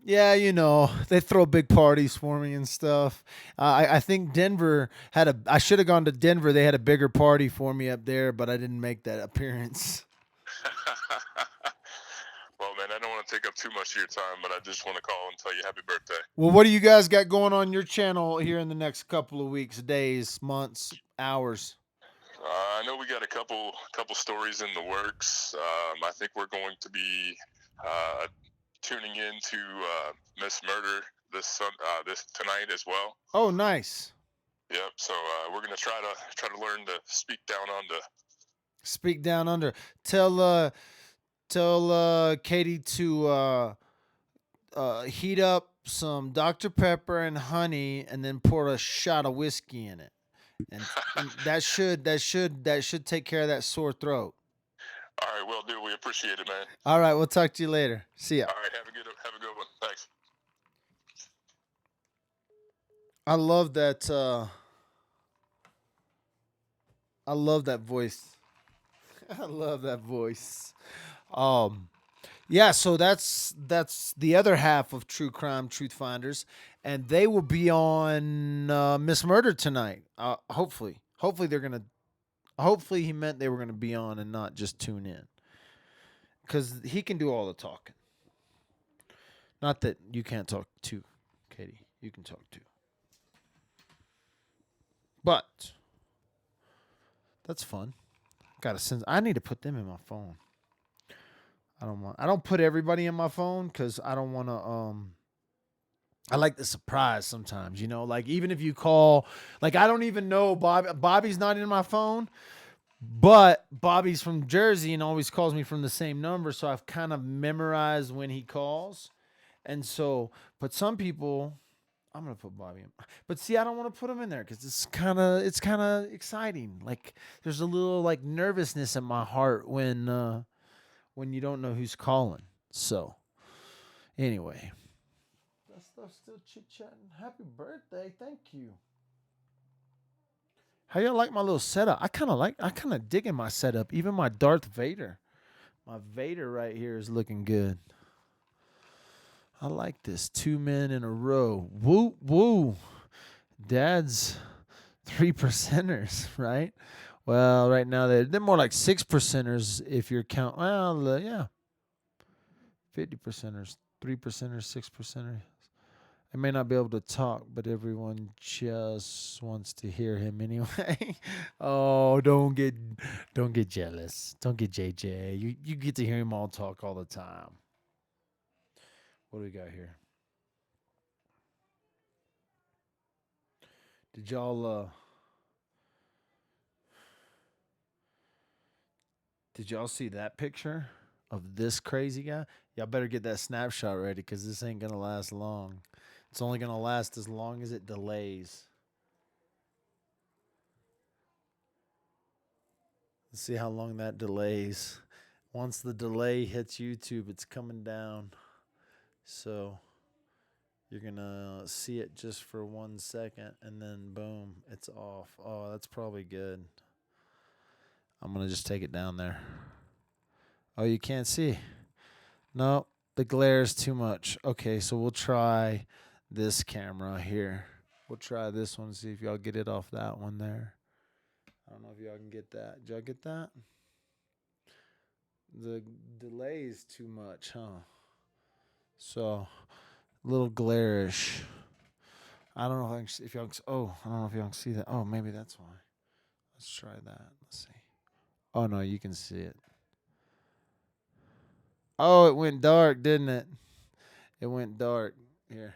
Yeah, you know, they throw big parties for me and stuff. I think Denver I should have gone to Denver. They had a bigger party for me up there, but I didn't make that appearance. Well, man, I don't want to take up too much of your time, but I just want to call and tell you happy birthday. Well, what do you guys got going on your channel here in the next couple of weeks, days, months, hours? I know we got a couple stories in the works. I think we're going to be tuning in to Miss Murder this tonight as well. Oh, nice. Yep. So we're gonna try to learn to speak down under. Speak down under. Tell Tell Katie to heat up some Dr. Pepper and honey, and then pour a shot of whiskey in it, and that should take care of that sore throat. All right, will do. We appreciate it, man. All right, we'll talk to you later. See ya. All right, have a good one. Thanks. I love that. I love that voice. I love that voice. Um, yeah. So that's the other half of True Crime Truth Finders, and they will be on Miss Murder tonight. Hopefully they're gonna. Hopefully he meant they were gonna be on and not just tune in, because he can do all the talking. Not that you can't talk too, Katie. You can talk too. But that's fun. Gotta send. I need to put them in my phone. I don't put everybody in my phone because I don't want to. I like the surprise sometimes. Like even if you call, like I don't even know Bobby's not in my phone, but Bobby's from Jersey and always calls me from the same number, so I've kind of memorized when he calls, and so. But some people, I'm gonna put Bobby in. But see, I don't want to put him in there because it's kind of exciting. Like there's a little like nervousness in my heart when you don't know who's calling. So anyway, that stuff's still chit chatting. Happy birthday, thank you. How y'all like my little setup? I kind of digging my setup. Even my Darth Vader, my Vader right here is looking good. I like this. 2 men in a row. Woo woo. Dad's 3%ers, right? Well, right now they're more like 6%ers if you're count. Well, yeah, 50%ers, 3%ers, 6%ers. I may not be able to talk, but everyone just wants to hear him anyway. Oh, don't get jealous. Don't get JJ. You get to hear him all talk all the time. What do we got here? Did y'all see that picture of this crazy guy? Y'all better get that snapshot ready because this ain't gonna last long. It's only gonna last as long as it delays. Let's see how long that delays. Once the delay hits YouTube, it's coming down. So you're gonna see it just for 1 second and then boom, it's off. Oh, that's probably good. I'm gonna just take it down there. Oh, you can't see. No, the glare is too much. Okay, so we'll try this camera here. We'll try this one, see if y'all get it off that one there. I don't know if y'all can get that. Did y'all get that? The delay is too much, huh? So, a little glarish. I don't know if y'all can, oh, I don't know if y'all can see that. Oh, maybe that's why. Let's try that. Let's see. Oh, no, you can see it. Oh, it went dark, didn't it? It went dark. Here.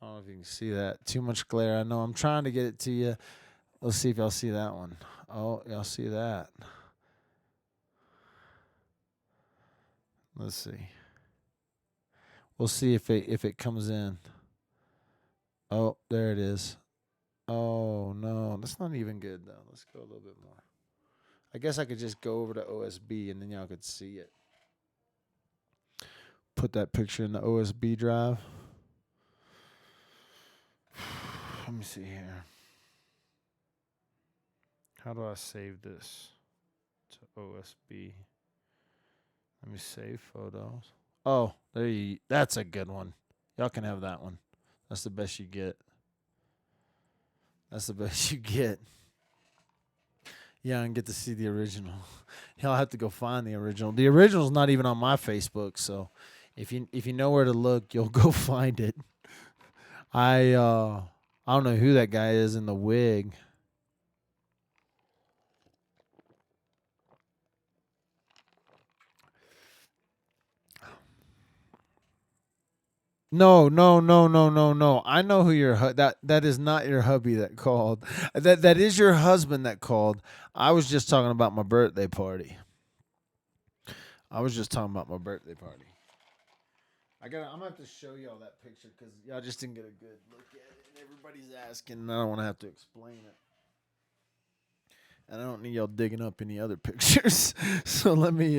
I don't know if you can see that. Too much glare. I know. I'm trying to get it to you. Let's see if y'all see that one. Oh, y'all see that. Let's see. We'll see if it comes in. Oh, there it is. Oh, no. That's not even good, though. Let's go a little bit more. I guess I could just go over to OSB and then y'all could see it. Put that picture in the OSB drive. Let me see here. How do I save this to OSB? Let me save photos. Oh, that's a good one. Y'all can have that one. That's the best you get. That's the best you get. Yeah, and get to see the original. Y'all have to go find the original. The original's not even on my Facebook, so if you know where to look, you'll go find it. I don't know who that guy is in the wig. No, no, no, no, no, no. I know who your that is not your hubby that called. That is your husband that called. I was just talking about my birthday party. I was just talking about my birthday party. I'm gonna have to show y'all that picture because y'all just didn't get a good look at it, and everybody's asking, and I don't want to have to explain it, and I don't need y'all digging up any other pictures. So let me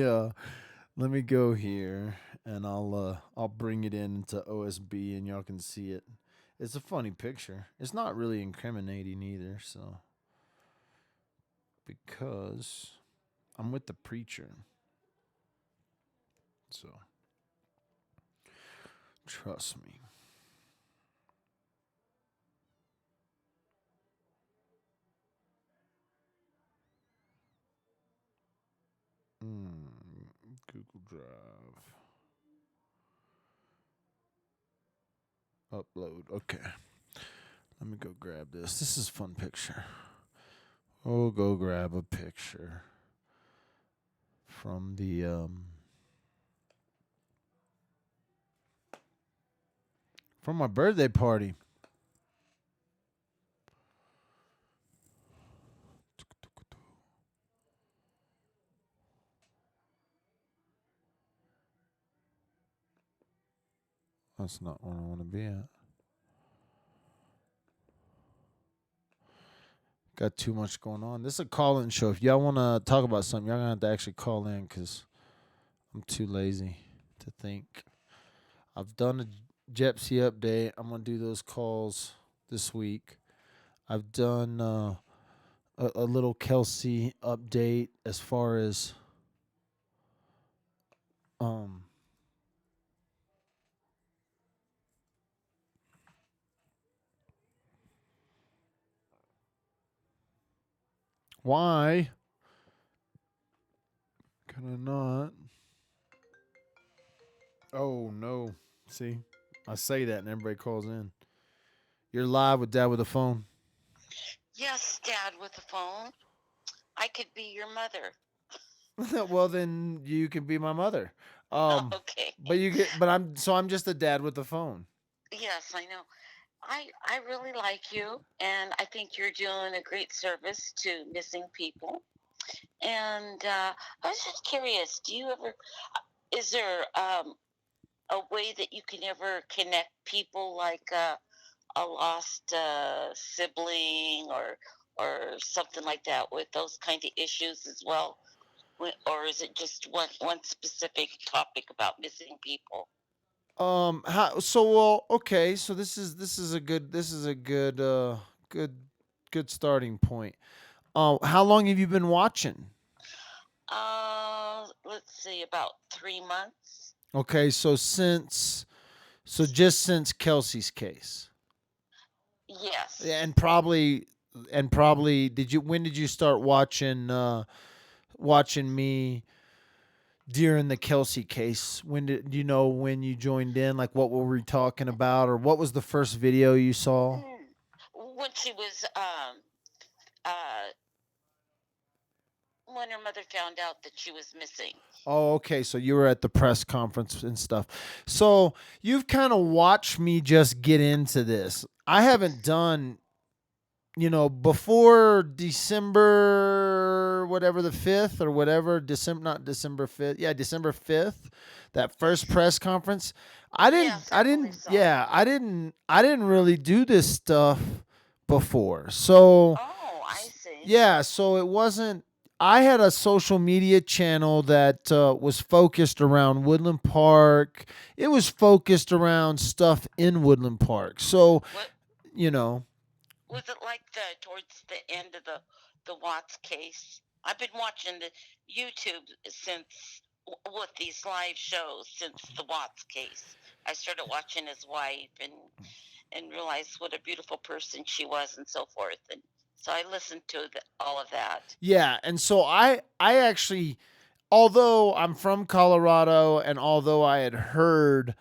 go here, and I'll bring it into OSB, and y'all can see it. It's a funny picture. It's not really incriminating either, so because I'm with the preacher, so trust me. Google Drive. Upload. Okay. Let me go grab this. This is a fun picture. We'll go grab a picture from the from my birthday party. That's not where I want to be at. Got too much going on. This is a call-in show. If y'all want to talk about something, y'all gonna have to actually call in because I'm too lazy to think. I've done a Jepsy update. I'm gonna do those calls this week. I've done a little Kelsey update as far as um why can I not? Oh no. See? I say that and everybody calls in. You're live with Dad with a phone. Yes, Dad, with the phone. I could be your mother. Well then you can be my mother. Okay. I'm just a dad with the phone. Yes, I know. I really like you, and I think you're doing a great service to missing people. And I was just curious, is there a way that you can ever connect people like a lost sibling or something like that with those kind of issues as well? Or is it just one specific topic about missing people? How so well okay, so this is a good good starting point. How long have you been watching? Let's see, about 3 months. Okay, so just since Kelsey's case. Yes. And probably did you when did you start watching me during the Kelsey case? When did do you know when you joined in? Like what were we talking about, or what was the first video you saw? When she was uh when her mother found out that she was missing. Oh, okay. So you were at the press conference and stuff. So you've kind of watched me just get into this. I haven't done, before December, whatever the 5th or whatever, not December 5th. Yeah, December 5th, that first press conference. Yes, I believe so. I didn't really do this stuff before. So, Oh, I see. yeah, so it wasn't. I had a social media channel that was focused around Woodland Park. It was focused around stuff in Woodland Park. So, What you know, was it like towards the end of the Watts case? I've been watching the YouTube since with these live shows since the Watts case. I started watching his wife and realized what a beautiful person she was and so forth. And so I listened to all of that. yeah. And so I actually, although I'm from Colorado and although I had heard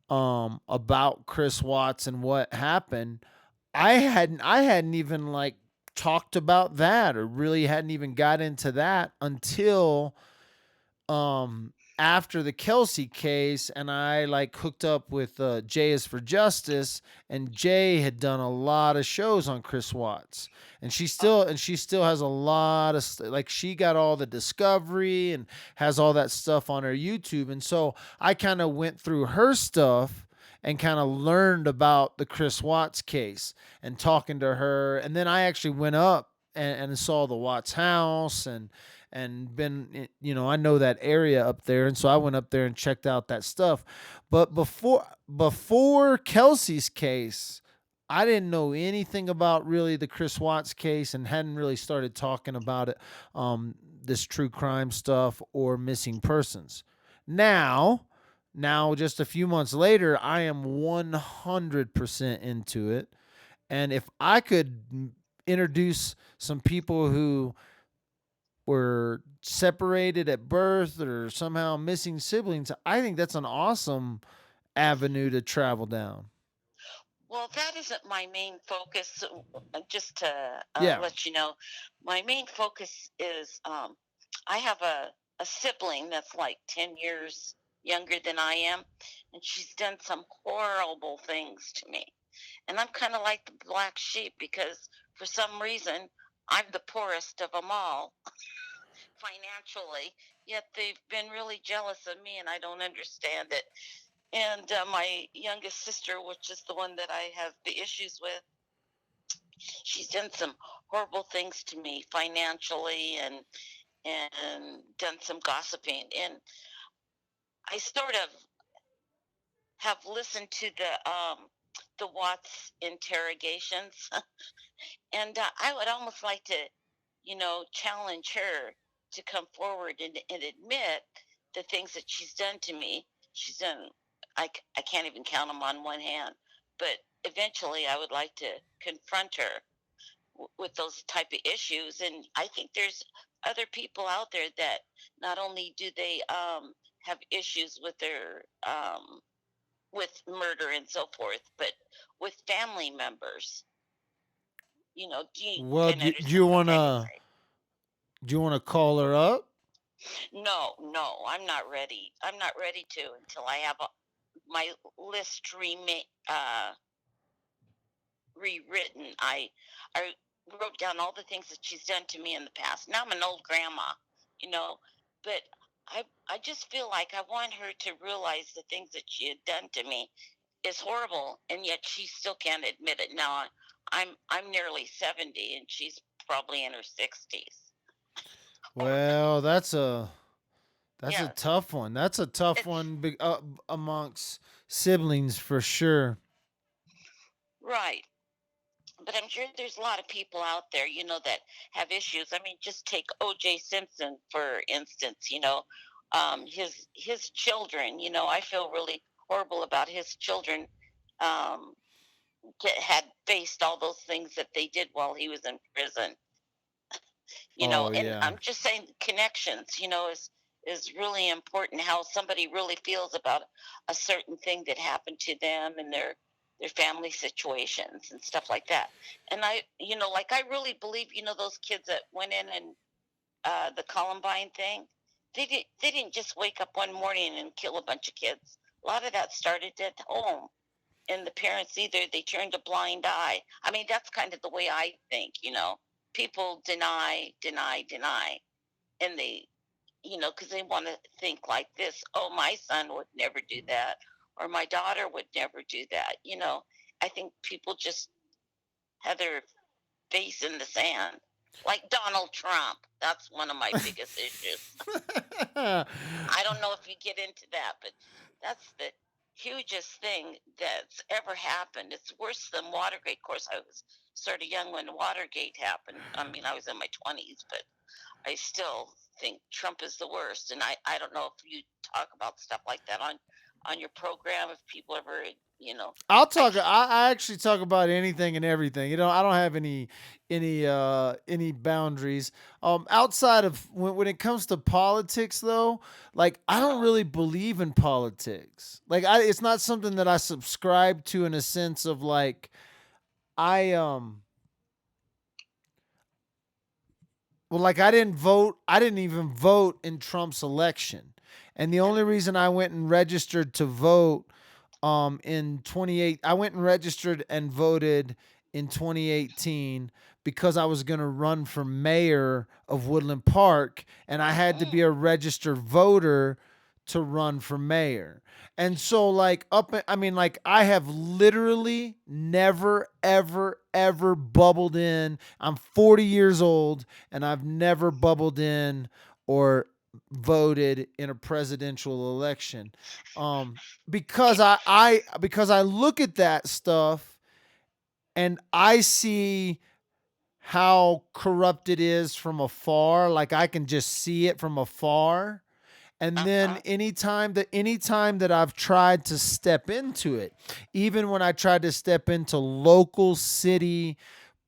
about Chris Watts and what happened, I hadn't even like talked about that or really hadn't even got into that until after the Kelsey case, and I like hooked up with Jay is for Justice, and Jay had done a lot of shows on Chris Watts, and she still has a lot of like she got all the discovery and has all that stuff on her YouTube, and so I kind of went through her stuff and kind of learned about the Chris Watts case and talking to her, and then I actually went up and saw the Watts house and been I know that area up there, and so I went up there and checked out that stuff. But before Kelsey's case, I didn't know anything about really the Chris Watts case and hadn't really started talking about it, this true crime stuff or missing persons. Now, now just a few months later, I am 100% into it, and if I could introduce some people who were separated at birth or somehow missing siblings, I think that's an awesome avenue to travel down. Well, that isn't my main focus. Just to Yeah. let you know, my main focus is I have a sibling that's like 10 years younger than I am, and she's done some horrible things to me. And I'm kind of like the black sheep because for some reason I'm the poorest of them all financially, yet they've been really jealous of me and I don't understand it. And my youngest sister, which is the one that I have the issues with, she's done some horrible things to me financially and done some gossiping. And I sort of have listened to the Watts interrogations, and I would almost like to, challenge her to come forward and admit the things that she's done to me. She's done, I can't even count them on one hand, but eventually I would like to confront her with those type of issues. And I think there's other people out there that not only do they have issues with their with murder and so forth, but with family members. Do you Well, kind of do understand you what I'm want trying to to say? do you want to call her up? No, no, I'm not ready. I'm not ready to until I have my list rewritten. I wrote down all the things that she's done to me in the past. Now I'm an old grandma, you know, but I just feel like I want her to realize the things that she had done to me is horrible, and yet she still can't admit it. Now I'm nearly 70, and she's probably in her 60s. Well, that's a Yes, tough one. That's a tough it's one amongst siblings for sure. right. But I'm sure there's a lot of people out there, that have issues. I mean, just take O.J. Simpson for instance. His children. I feel really horrible about his children. Um, had faced all those things that they did while he was in prison. Oh And yeah. I'm just saying connections. Is really important. How somebody really feels about a certain thing that happened to them and their family situations and stuff like that. And like I really believe, those kids that went in and the Columbine thing, they didn't just wake up one morning and kill a bunch of kids. A lot of that started at home, and the parents either they turned a blind eye. I mean, that's kind of the way I think. People deny, deny, deny, and because they want to think like this. Oh, my son would never do that, or my daughter would never do that. I think people just have their face in the sand, like Donald Trump. That's one of my biggest issues. I don't know if you get into that, but that's the hugest thing that's ever happened. It's worse than Watergate. Of course, I was sort of young when Watergate happened. I mean, I was in my 20s, but I still think Trump is the worst. And I don't know if you talk about stuff like that on your program, if people ever, I'll I talk. I actually talk about anything and everything. I don't have any boundaries. Outside of when it comes to politics, though, like I don't uh-huh. really believe in politics. Like it's not something that I subscribe to in a sense of like I well, like I didn't vote. I didn't even vote in Trump's election. And the only reason I went and registered to vote in 28 I went and registered and voted in 2018 because I was going to run for mayor of Woodland Park, and I had to be a registered voter to run for mayor. And so like I mean, like, I have literally never ever bubbled in. I'm 40 years old and I've never bubbled in or voted in a presidential election. Um because I look at that stuff and I see how corrupt it is from afar. Like, I can just see it from afar. And then anytime that I've tried to step into it, even when I tried to step into local city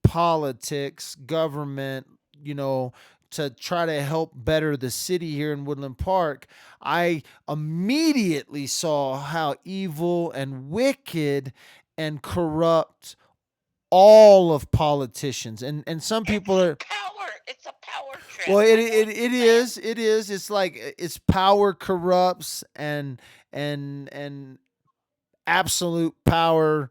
politics, government, to try to help better the city here in Woodland Park, I immediately saw how evil and wicked and corrupt all of politicians, and some people are. Power. It's a power trip. Well, I it don't it, it understand. is it is it's like it's power corrupts, and absolute power,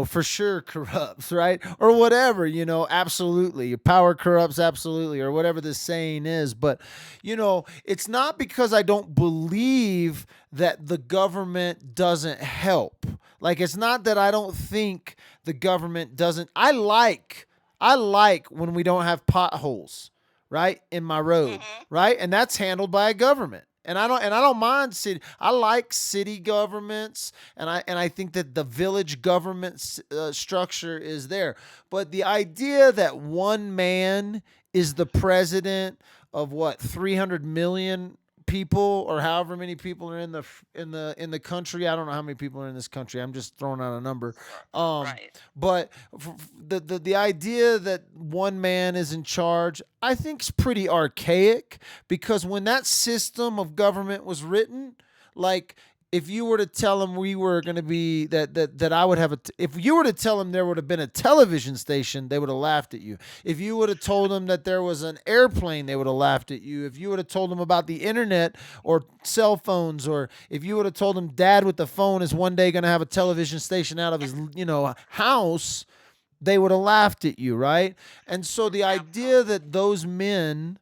for sure corrupts, right? Or whatever, absolutely. Power corrupts absolutely, or whatever the saying is. But, it's not because I don't believe that the government doesn't help. Like, it's not that I don't think the government doesn't. I like when we don't have potholes, right, in my road, Mm-hmm. right? And that's handled by a government. And I don't mind city. I like city governments, and I think that the village government structure is there. But the idea that one man is the president of what, 300 million people, or however many people are in the country. I don't know how many people are in this country. I'm just throwing out a number. Um, Right. but the idea that one man is in charge, I think, is pretty archaic, because when that system of government was written, like, if you were to tell them we were going to be that I would have if you were to tell them there would have been a television station, they would have laughed at you. If you would have told them that there was an airplane, they would have laughed at you. If you would have told them about the internet or cell phones, or if you would have told them dad with the phone is one day going to have a television station out of his house, they would have laughed at you, right? And so the idea that those men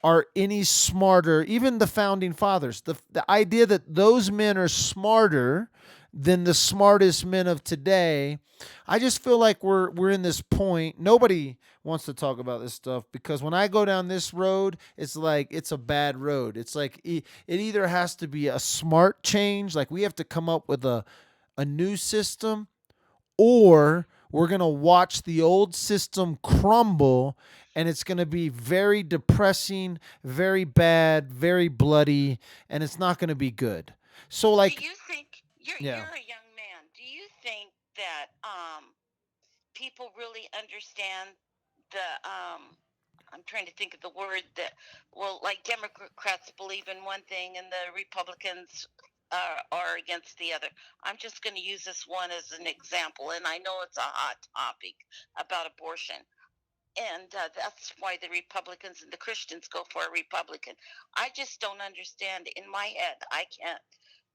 are any smarter, even the founding fathers, the idea that those men are smarter than the smartest men of today, I just feel like we're in this point. Nobody wants to talk about this stuff, because when I go down this road, it's like it's a bad road. It's like it either has to be a smart change, like we have to come up with a new system, or we're going to watch the old system crumble, and it's going to be very depressing, very bad, very bloody, and it's not going to be good. So, Do like, you think yeah. you're a young man? Do you think that people really understand the I'm trying to think of the word that, well, like Democrats believe in one thing and the Republicans are against the other. I'm just going to use this one as an example, and I know it's a hot topic about abortion. And that's why the Republicans and the Christians go for a Republican. I just don't understand. In my head, I can't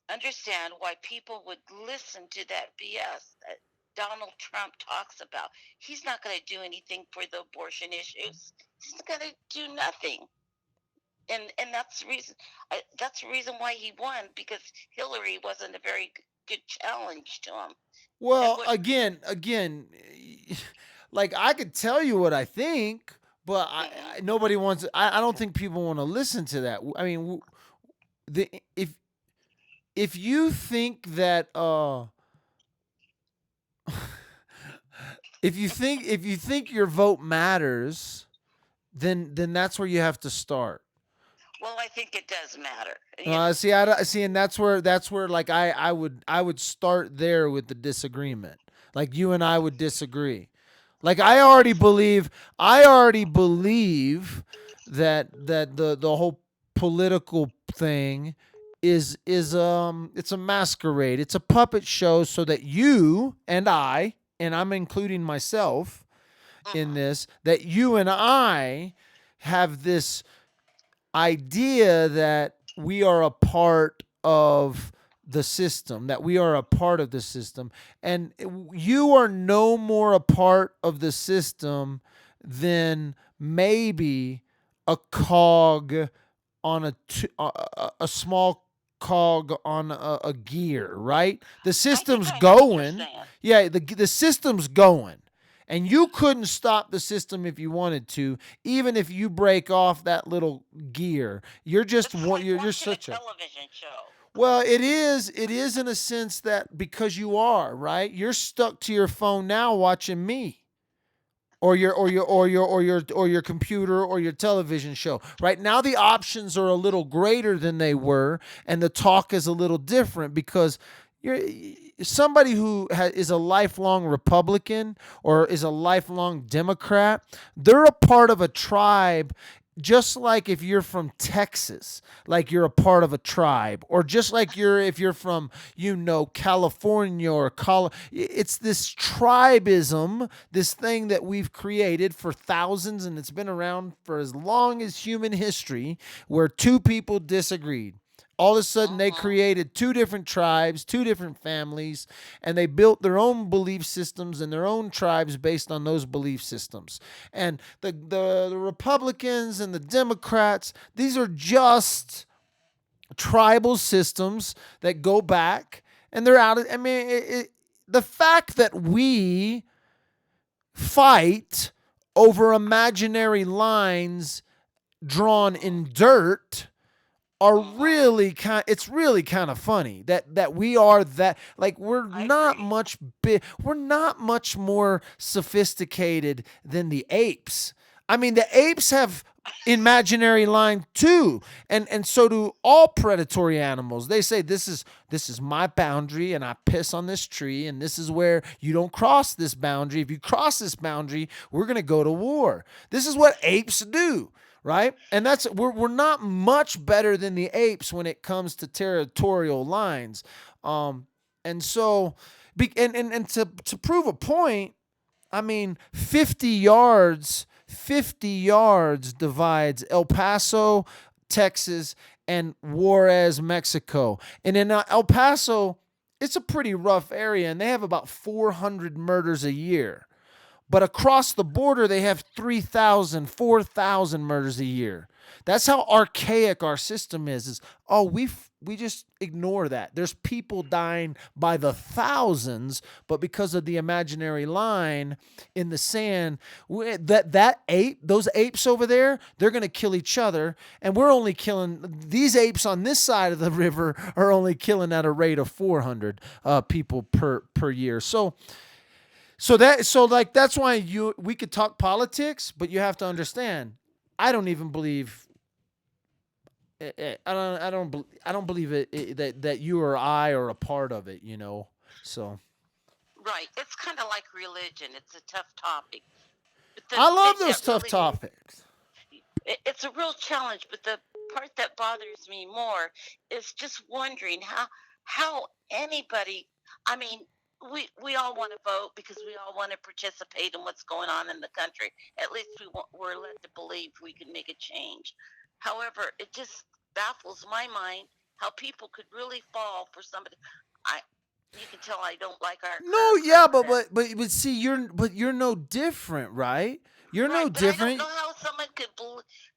understand why people would listen to that BS that Donald Trump talks about. He's not going to do anything for the abortion issues. He's going to do nothing. And that's the reason. That's the reason why he won, because Hillary wasn't a very good challenge to him. And Well, what? again, like, I could tell you what I think, but Mm-hmm. nobody wants. I don't think people want to listen to that. I mean, the if you think that if you think your vote matters, then that's where you have to start. Well, I think it does matter. See, and that's where like I would start there with the disagreement. Like, you and I would disagree. Like, I already believe that the whole political thing is it's a masquerade. It's a puppet show so that you and I, and I'm including myself in Mm-hmm. this, that you and I have this idea that we are a part of the system, that we are a part of the system. And you are no more a part of the system than maybe a cog on a small cog on a gear, right? The system's I know what you're going. saying. Yeah, the system's going. And you couldn't stop the system if you wanted to, even if you break off that little gear. You're just It's like you're watching such a a television show. well, it is. It is in a sense that because you are, right? You're stuck to your phone now watching me. Or your computer or your television show. Right now the options are a little greater than they were, and the talk is a little different because you're somebody who is a lifelong Republican or is a lifelong Democrat. They're a part of a tribe, just like if you're from Texas, like you're a part of a tribe, or just like if you're from, California or it's this tribism, this thing that we've created for thousands, and it's been around for as long as human history, where two people disagreed. All of a sudden, they created two different tribes, two different families, and they built their own belief systems and their own tribes based on those belief systems. And the Republicans and the Democrats, these are just tribal systems that go back, and they're out of. I mean, the fact that we fight over imaginary lines drawn in dirt are really it's really kind of funny that we are that, like, we're not much we're not much more sophisticated than the apes. I mean, the apes have imaginary line too, and so do all predatory animals. They say this is my boundary, and I piss on this tree, and this is where you don't cross this boundary. If you cross this boundary, we're going to go to war. This is what apes do. Right? And we're not much better than the apes when it comes to territorial lines. And so, and to prove a point, I mean, 50 yards divides El Paso, Texas, and Juarez, Mexico. And in El Paso, it's a pretty rough area, and they have about 400 murders a year. But across the border, they have 3,000, 4,000 murders a year. That's how archaic our system is we just ignore that. There's people dying by the thousands, but because of the imaginary line in the sand, those apes over there, they're going to kill each other, and we're only killing, these apes on this side of the river are only killing at a rate of 400 people per year. So that's why we could talk politics, but you have to understand, I don't even believe I don't believe that you or I are a part of it, So Right. It's kind of like religion. It's a tough topic. But the I love thing those that tough really topics. it's a real challenge, but the part that bothers me more is just wondering how anybody, I mean, we all want to vote because we all want to participate in what's going on in the country. At least we're led to believe we can make a change. However, it just baffles my mind how people could really fall for somebody. You can tell I don't like our No, yeah, but see, you're no different, right? You're right, no but different. I don't know how someone could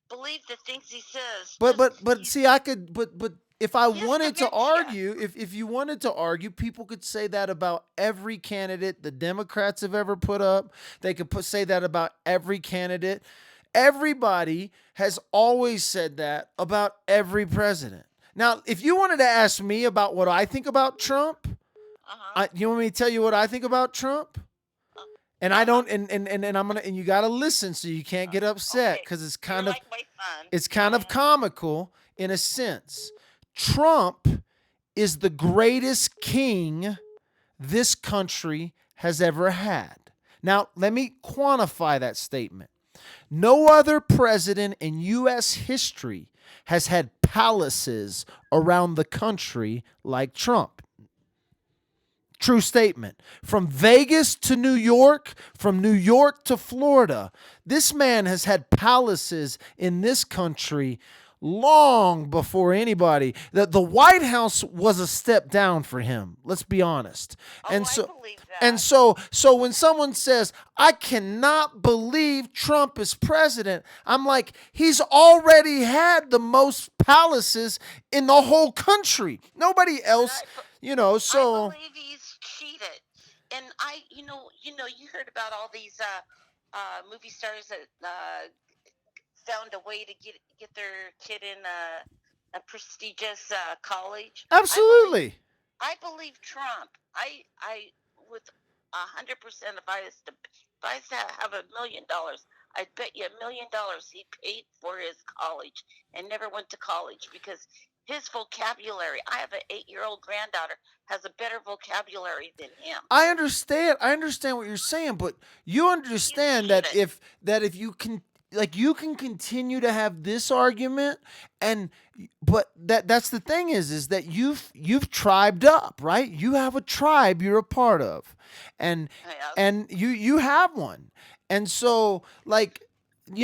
believe the things he says. But see, I could, but if I Yes, wanted to dementia. argue, if you wanted to argue, people could say that about every candidate the Democrats have ever put up. They could say that about every candidate. Everybody has always said that about every president. Now, if you wanted to ask me about what I think about Trump, you want me to tell you what I think about Trump? And I don't, and I'm gonna, and you gotta listen so you can't get upset, because it's kind of, like my son. it's kind of comical in a sense. Trump is the greatest king this country has ever had. Now, let me quantify that statement. No other president in U.S. history has had palaces around the country like Trump. True statement. From Vegas to New York, from New York to Florida, this man has had palaces in this country long before anybody. The White House was a step down for him. Let's be honest. Oh, And I so believe and that. so when someone says, I cannot believe Trump is president, I'm like, he's already had the most palaces in the whole country. Nobody But else, I so believe he's cheated. And you heard about all these movie stars that found a way to get their kid in a prestigious college. absolutely. I believe Trump. I with 100%. If I have $1 million, I'd bet you $1 million he paid for his college and never went to college because his vocabulary. I have an 8-year-old granddaughter has a better vocabulary than him. I understand. I understand what you're saying, but you understand that cheated. if you can, like, you can continue to have this argument, and but that's the thing is that you've tribed up, right? You have a tribe you're a part of, and Yes. you have one, and so, like, My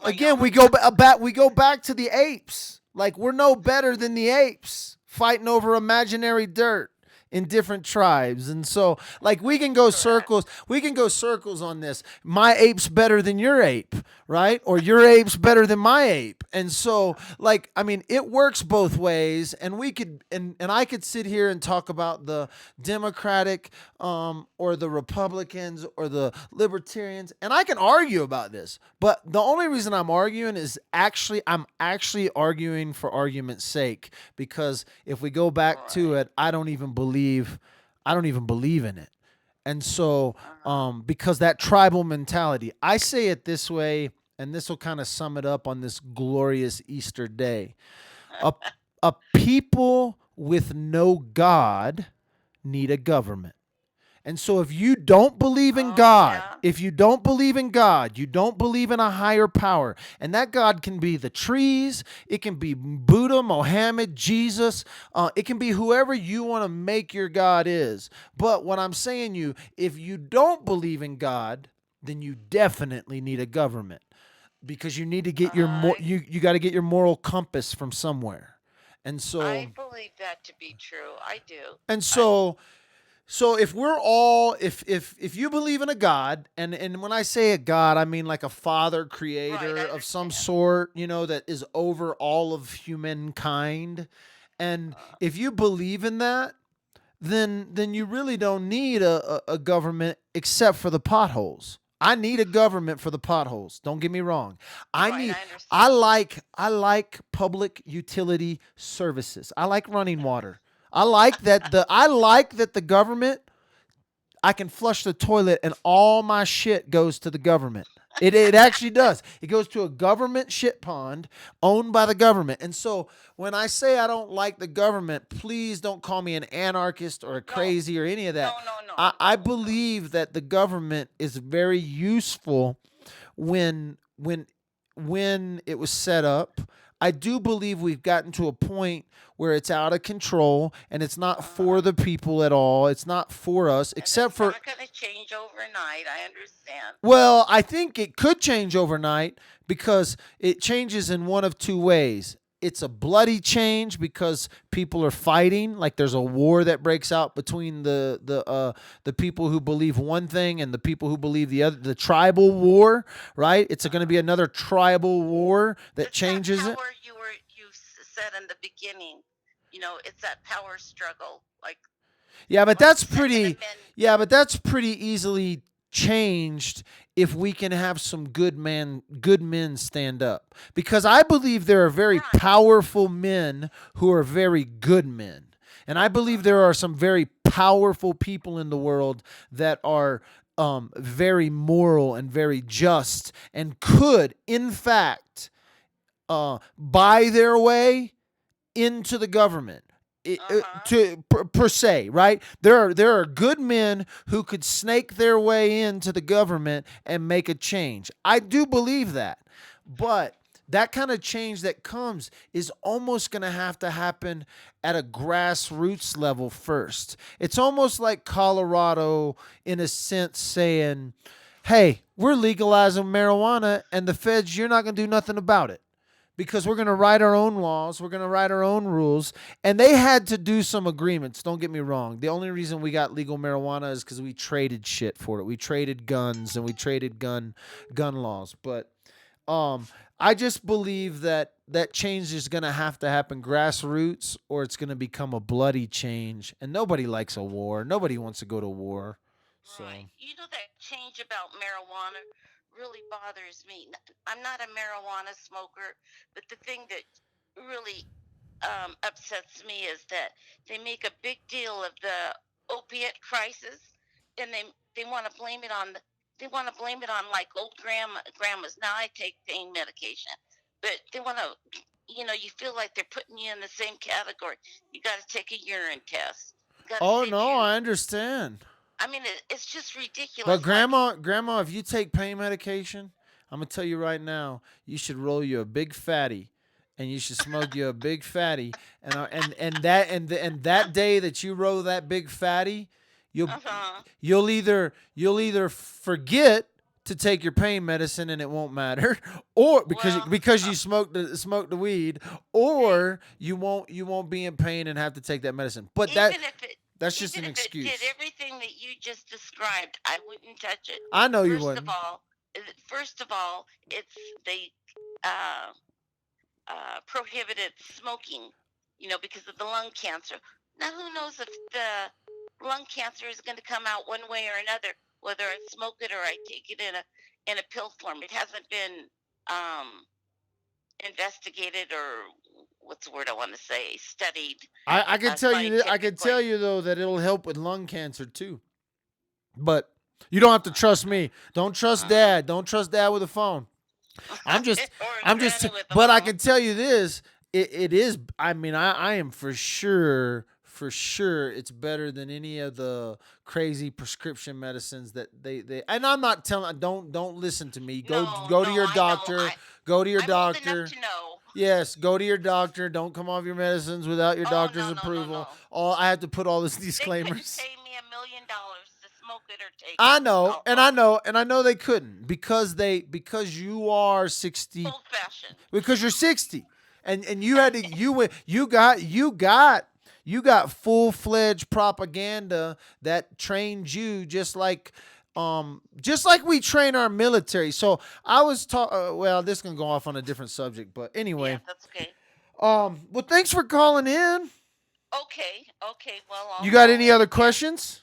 again, own. we go back to the apes. Like, we're no better than the apes fighting over imaginary dirt in different tribes. And so, like, we can go circles on this. My ape's better than your ape, right? Or your ape's better than my ape. And so, like, I mean, it works both ways, and we could and I could sit here and talk about the Democratic or the Republicans or the Libertarians, and I can argue about this. But the only reason I'm arguing is I'm actually arguing for argument's sake, because if we go back to Right. it, I don't even believe in it. And so, because that tribal mentality, I say it this way, and this will kind of sum it up on this glorious Easter day. A, a people with no God need a government. And so, if you don't believe in Oh God, yeah. if you don't believe in God, you don't believe in a higher power. And that God can be the trees, it can be Buddha, Mohammed, Jesus, it can be whoever you want to make your God is. But what I'm saying if you don't believe in God, then you definitely need a government, because you need to get I you got to get your moral compass from somewhere. And I so believe that to be true. I do. and I so so if we're all if you believe in a God, and when I say a God, I mean like a father right. creator I of some understand. sort, that is over all of humankind. And Uh, if you believe in that, then you really don't need a government except for the potholes. I need a government for the potholes. Don't get me wrong. I right. need I understand. I like public utility services. I like running water. I like that the government, I can flush the toilet and all my shit goes to the government. It actually does. It goes to a government shit pond owned by the government. And so when I say I don't like the government, please don't call me an anarchist or a No. crazy or any of No. that. No. No. I No. No. believe that the government is very useful when it was set up. I do believe we've gotten to a point where it's out of control and it's not for the people at all. It's not for us, And except it's for, not going to change overnight. I understand. well, I think it could change overnight, because it changes in one of two ways. It's a bloody change because people are fighting, like there's a war that breaks out between the people who believe one thing and the people who believe the other, the tribal war, right? It's going to be another tribal war that It's that changes it. power you said in the beginning. It's that power struggle. Yeah, but Like that's the Second pretty. Amendment. Yeah, but that's pretty easily changed if we can have some good men stand up. Because I believe there are very Right. powerful men who are very good men. And I believe there are some very powerful people in the world that are very moral and very just and could, in fact, buy their way into the government. Uh-huh. Per se, right? There are good men who could snake their way into the government and make a change. I do believe that, but that kind of change that comes is almost going to happen at a grassroots level first. It's almost like Colorado, in a sense, saying, "Hey, we're legalizing marijuana, and the feds, you're not going to do nothing about it." because we're going to write our own laws, we're going to write our own rules, and they had to do some agreements. Don't get me wrong. The only reason we got legal marijuana is because we traded shit for it. We traded guns and we traded gun laws. But I just believe that that change is going to have to happen grassroots, or it's going to become a bloody change. And nobody likes a war. Nobody wants to go to war. So Right. You know that change about marijuana really bothers me. I'm not a marijuana smoker, but the thing that really upsets me is that they make a big deal of the opiate crisis, and they want to blame it on they want to blame it on like old grandmas. Now I take pain medication, but they want to. You feel like they're putting you in the same category. You got to take a urine test. You got to oh sit no, your I understand. I mean, it's just ridiculous. But Like, grandma, if you take pain medication, I'm gonna tell you right now, you should roll you a big fatty, and you should smoke you a big fatty, and that day that you roll that big fatty, you'll uh-huh. you'll either forget to take your pain medicine and it won't matter, or Well, because you smoked the weed, or you won't be in pain and have to take that medicine. But even if it that's just even an if it excuse. did everything that you just described, I wouldn't touch it. I know you First of wouldn't. all, first of all, it's they uh, prohibited smoking, because of the lung cancer. Now, who knows if the lung cancer is going to come out one way or another, whether I smoke it or I take it in a pill form. It hasn't been um, investigated, or what's the word I want to say, studied I can tell you I can scientifically. tell you though that it'll help with lung cancer too. But you don't have to trust me. Don't trust Uh, dad. Don't trust dad with a phone. I'm just or I'm just granny with a but I phone. can tell you this. It is, I mean, I am for sure it's better than any of the crazy prescription medicines that they and I'm not telling, don't listen to me. Go No, go to no, your I know. doctor. Go to your I'm old enough doctor. to know. Yes, go to your doctor. Don't come off your medicines without your Oh, doctor's no, no, no, approval. no. All I have to put all this They couldn't disclaimers. pay me $1 million to smoke it or take I it. know, Oh, and I know, and I know they couldn't because you are 60, old fashioned. because you're 60, and you had to you got full-fledged propaganda that trained you just like we train our military. So I was well, this can go off on a different subject, but Yeah, anyway, that's okay. well, thanks for calling in. Okay, okay. Well, You got I'll any other again. questions?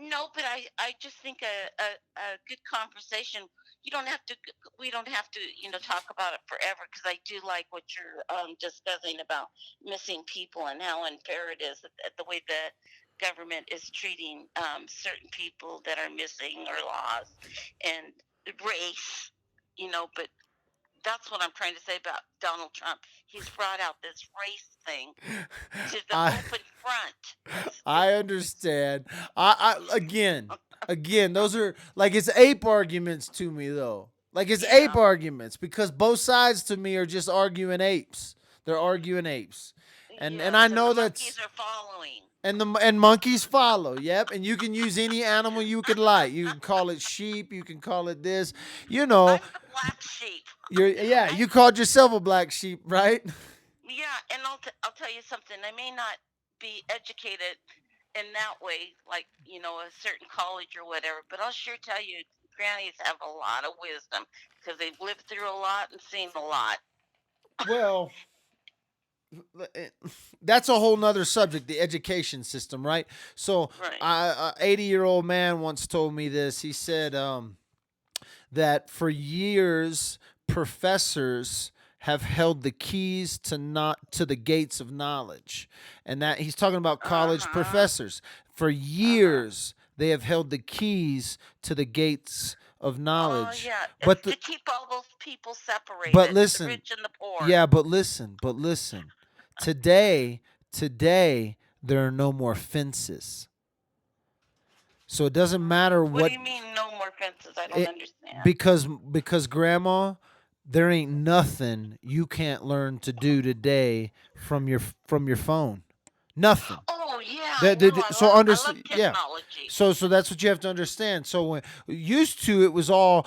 No, but I just think a good conversation. You don't have to. We don't have to, talk about it forever, because I do like what you're discussing about missing people and how unfair it is at the way the government is treating certain people that are missing or lost, and race. But that's what I'm trying to say about Donald Trump. He's brought out this race thing to the I open front. I understand. Again, those are like it's ape arguments to me though. Like it's ape Yeah, arguments because both sides to me are just arguing apes. They're arguing apes. And I yes, and the know monkeys that's are following. and monkeys follow. Yep, and you can use any animal you could like. You can call it sheep, you can call it this. You know, I'm the black sheep. you I called yourself a black sheep, right? Yeah, and I'll tell you something. I may not be educated in that way, like a certain college or whatever, but I'll sure tell you, grannies have a lot of wisdom because they've lived through a lot and seen a lot. Well, that's a whole nother subject, the education system, right? So Right. a 80-year-old man once told me this. He said that for years professors have held the keys to the gates of knowledge, and that he's talking about Uh college huh. professors. For Uh huh. years they have held the keys to the gates of Oh knowledge, yeah, but it's to keep all those people but separated, the listen, rich and the poor. yeah, but listen. Today there are no more fences. So it doesn't matter What do what you mean, no more fences? I don't it understand. because grandma, there ain't nothing you can't learn to do today from your phone. Nothing. Oh yeah, I know. I love Yeah. technology. So that's what you have to understand. So when used to, it was all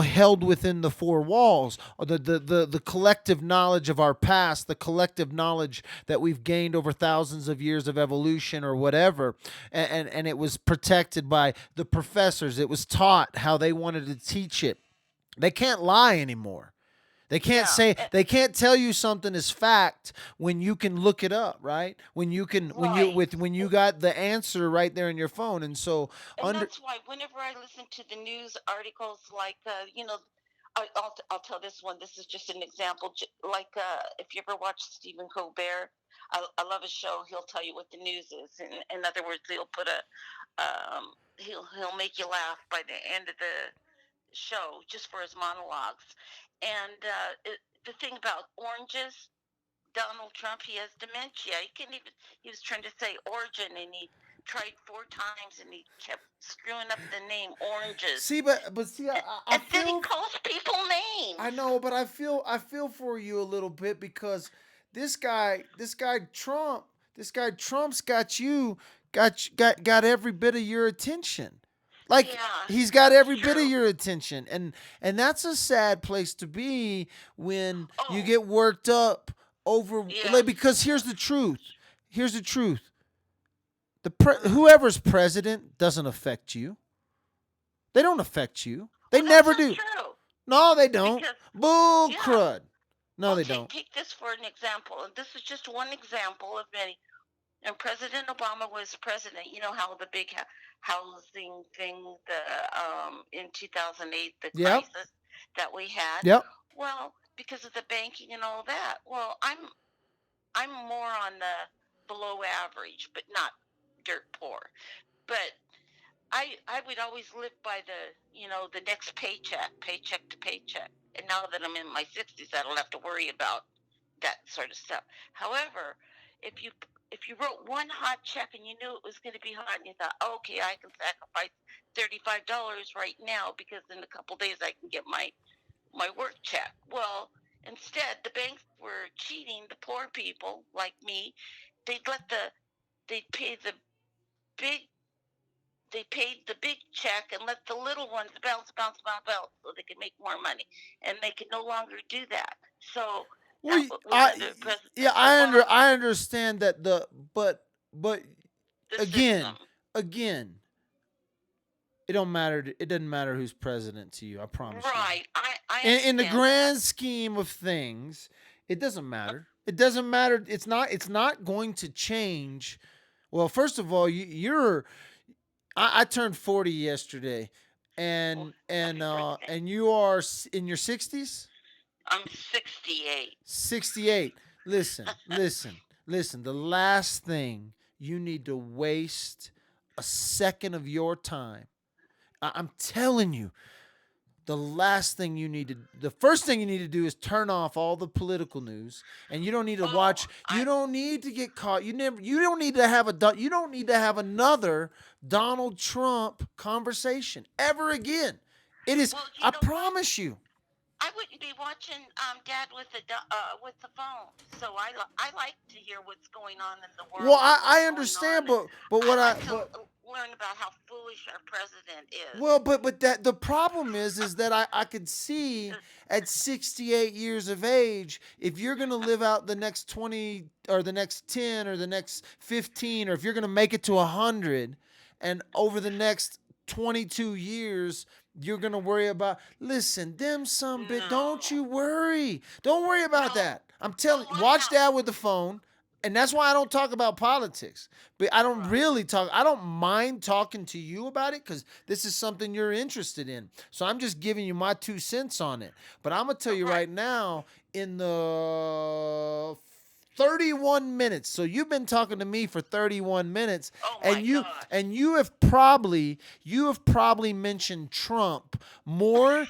held within the four walls. The collective knowledge of our past, the collective knowledge that we've gained over thousands of years of evolution or whatever, and it was protected by the professors. It was taught how they wanted to teach it. They can't lie anymore. They can't Yeah. say, they can't tell you something is fact when you can look it up, right? Right. When you got the answer right there in your phone. And so And under that's why whenever I listen to the news articles, like I'll tell this one. This is just an example. Like if you ever watch Stephen Colbert, I love his show. He'll tell you what the news is. In other words, he'll put he'll make you laugh by the end of the show just for his monologues. And the thing about oranges, Donald Trump, he has dementia. He couldn't even. He was trying to say origin, and he tried 4 times, and he kept screwing up the name oranges. see, but see, I And then he feel, calls people names. I know, but I feel for you a little bit because this guy Trump's got every bit of your attention. Like Yeah, he's got that's every bit of true. your attention, and that's a sad place to be when you Oh, get worked up over, yes. like, because here's the truth. Here's the truth. Mhm. Whoever's president doesn't affect you. They don't affect you. They Well, never that's not do. true. No, they don't. Because Bull yeah. crud. No, Well, they don't. take this for an example, and this is just one example of many. And President Obama was president. You know how the big housing thing, in 2008, the Yep. crisis that we had. Yep. Well, because of the banking and all that. Well, I'm more on the below average, but not dirt poor. But I would always live by the next paycheck to paycheck. And now that I'm in my 60s, I don't have to worry about that sort of stuff. However, if you if you wrote one hot check and you knew it was going to be hot and you thought, okay, I can sacrifice $35 right now because in a couple days I can get my work check. Well, instead the banks were cheating the poor people like me. They'd let the they'd pay the big they paid the big check and let the little ones bounce so they could make more money. And they could no longer do that. So Well, under President yeah, Obama, I understand that but the again, system. again, it don't matter. It doesn't matter who's president to you. I promise you. Right. I In the understand that. grand scheme of things, it doesn't matter. It doesn't matter. It's not going to change. Well, first of all, I turned 40 yesterday, Well, and happy birthday. and you are in your 60s. I'm 68. 68. Listen, listen. The last thing you need to waste a second of your time. I'm telling you, the first thing you need to do is turn off all the political news, and you don't need to watch. Oh, You don't need to get caught. You don't need to have you don't need to have another Donald Trump conversation ever again. It is. well, I promise you. I wouldn't be watching Dad with the phone. So I like to hear what's going on in the world. Well, and what's I going understand, on. but I what like to learn about how foolish our president is. well, but that the problem is that I could see at 68 years of age, if you're gonna live out the next 20 or the next 10 or the next 15, or if you're gonna make it to 100, and over the next 22 years you're gonna worry about, listen, them some bit. Don't No. you worry. Don't worry about No. that. I'm telling Oh, you, I watch know. Dad with the phone. And that's why I don't talk about politics. But I don't Right. really talk. I don't mind talking to you about it because this is something you're interested in. So I'm just giving you my 2 cents on it. But I'm gonna tell you Right. right now, in the 31 minutes. So you've been talking to me for 31 minutes, Oh my and you gosh. and you have probably mentioned Trump more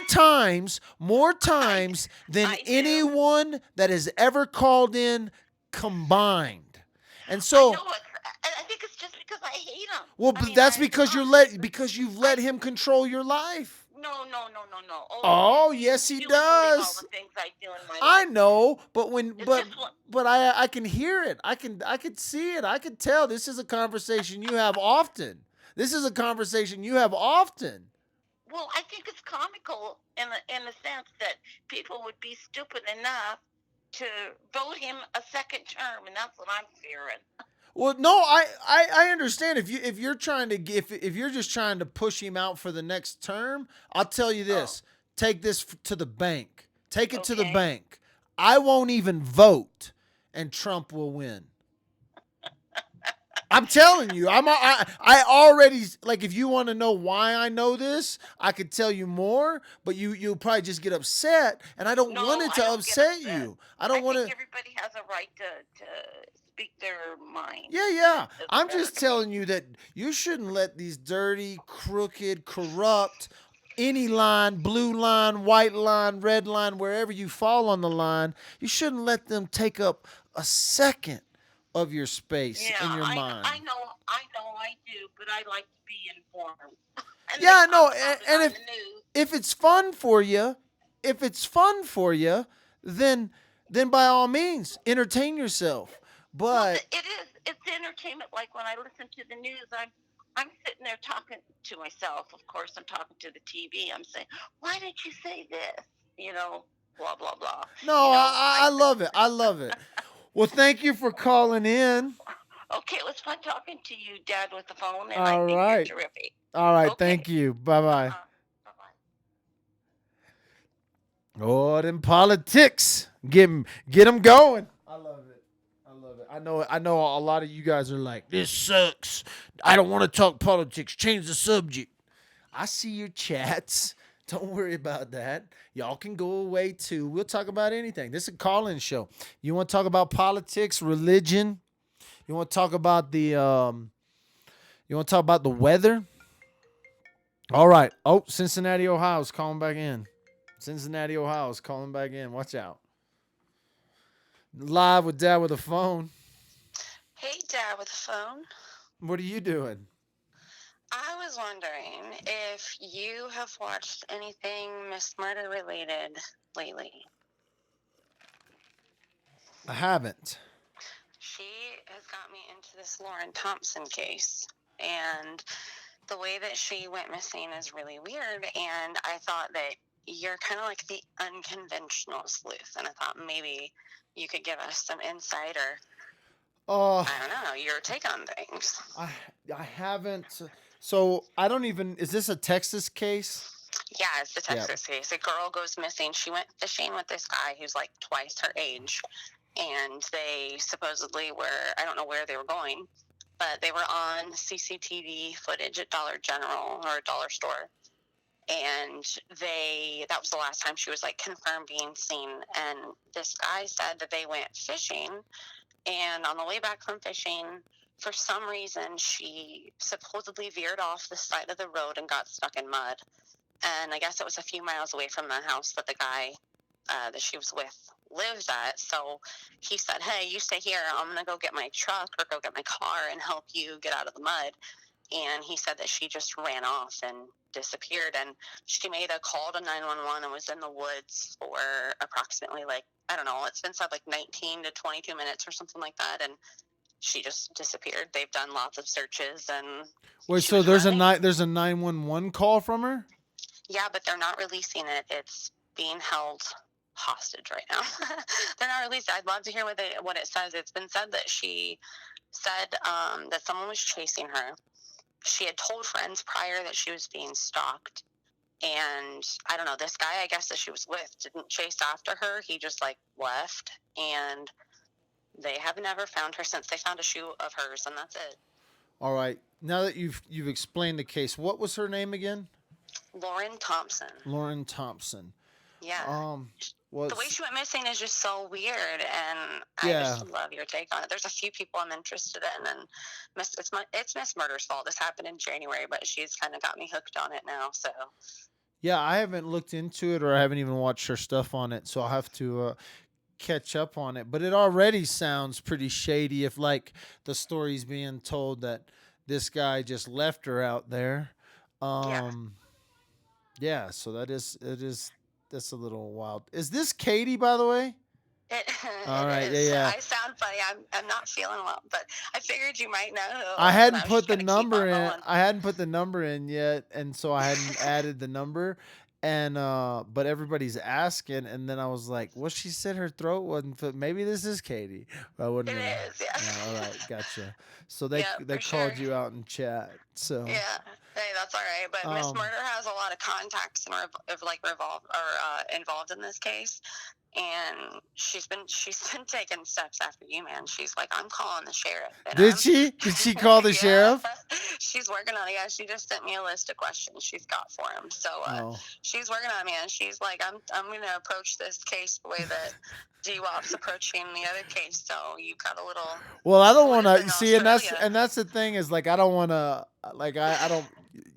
times than I do. anyone that has ever called in combined. And I so, know I think it's just because I hate him. well, I but mean, that's I because honestly, because you've let him control your life. no. Oh, yes, he You wouldn't believe all does. the things I do in my I life. know, but when It's but just one. but I can hear it. I could see it. I could tell this is a conversation you have often. This is a conversation you have often. Well, I think it's comical in the sense that people would be stupid enough to vote him a second term, and that's what I'm fearing. Well, no, I understand if you're trying to if you're just trying to push him out for the next term. I'll tell you this: take this to the bank. Take it to the Okay. bank. I won't even vote, and Trump will win. I'm telling you, I already, like, if you want to know why I know this, I could tell you more, but you'll probably just get upset, and I don't No, want it I to don't get upset upset. you. I don't want think to. everybody has a right to speak their mind. Yeah. As I'm just Americans. telling you that you shouldn't let these dirty, crooked, corrupt, any line, blue line, white line, red line, wherever you fall on the line, you shouldn't let them take up a second of your space Yeah, in your I mind. I do, but I like to be informed. And Yeah, they no, talk about it and on if the news. if it's fun for you, then by all means, entertain yourself. Well, But it is. It's entertainment. Like when I listen to the news, I'm sitting there talking to myself. Of course, I'm talking to the TV. I'm saying, "Why did you say this?" You know, blah blah blah. no, You know, I love it. I love it. Well, thank you for calling in. okay, it was fun talking to you, Dad, with the phone, and I All think you're right. terrific. All right. Okay. Thank you. Bye bye. Bye bye. Oh, them politics. Get 'em going. I love it. I love it. I know a lot of you guys are like, this sucks. I don't want to talk politics. Change the subject. I see your chats. Don't worry about that. Y'all can go away too. We'll talk about anything. This is a call-in show. You want to talk about politics, religion? You want to talk about the weather? All right. Oh, Cincinnati, Ohio's calling back in. Cincinnati, Ohio's calling back in. Watch out. Live with Dad with a phone. Hey, Dad, with the phone. What are you doing? I was wondering if you have watched anything Miss Murder related lately. I haven't. She has got me into this Lauren Thompson case, and the way that she went missing is really weird, and I thought that you're kind of like the unconventional sleuth, and I thought maybe you could give us some insight or, I don't know, your take on things. I haven't. So I don't even. Is this a Texas case? Yeah, it's the Texas case. A girl goes missing. She went fishing with this guy who's like twice her age, and they supposedly were, I don't know where they were going, but they were on CCTV footage at Dollar General or Dollar Store. And that was the last time she was like confirmed being seen. And this guy said that they went fishing, and on the way back from fishing, for some reason, she supposedly veered off the side of the road and got stuck in mud. And I guess it was a few miles away from the house that the guy that she was with lives at. So he said, hey, you stay here. I'm going to go get my truck or go get my car and help you get out of the mud. And he said that she just ran off and disappeared. And she made a call to 911 and was in the woods for approximately, like, I don't know, it's been said like 19 to 22 minutes or something like that. And she just disappeared. They've done lots of searches. And wait, she so was there's running. there's a 911 call from her? Yeah, but they're not releasing it. It's being held hostage right now. They're not releasing it. I'd love to hear what it says. It's been said that she said that someone was chasing her. She had told friends prior that she was being stalked. And I don't know, this guy, I guess, that she was with didn't chase after her. He just like left, and they have never found her since. They found a shoe of hers, and that's it. All right. Now that you've explained the case, what was her name again? Lauren Thompson. Lauren Thompson. Yeah. Well, the way she went missing is just so weird, and I just love your take on it. There's a few people I'm interested in, and it's Miss Murder's fault. This happened in January, but she's kind of got me hooked on it now. So yeah, I haven't looked into it, or I haven't even watched her stuff on it, so I'll have to catch up on it. But it already sounds pretty shady if, like, the story's being told that this guy just left her out there. Yeah. Yeah, so that's a little wild. Is this Katie, by the way? It, All it right, yeah, is. yeah. I sound funny. I'm not feeling well, but I figured you might know who it I was, and I hadn't was just put the gonna keep number on in. rolling. I hadn't put the number in yet, and so I hadn't added the number. And but everybody's asking, and then I was like, "Well, she said her throat wasn't. Maybe this is Katie." But I It wouldn't. is, yeah. All right, gotcha. So they Yeah, they for sure. called you out in chat. So Yeah, hey, that's all right. But Miss um, Murder has a lot of contacts and involved in this case, and she's been taking steps after you, man. She's like, I'm calling the sheriff, and did she? Did she call the yeah, sheriff? she's working on it. Yeah, she just sent me a list of questions she's got for him. So Oh, she's working on it, man. She's like, I'm gonna approach this case the way that DWAP's approaching the other case. So you got a little well, I don't want slip to in see, and Australia. that's the thing is like I don't want to like I don't.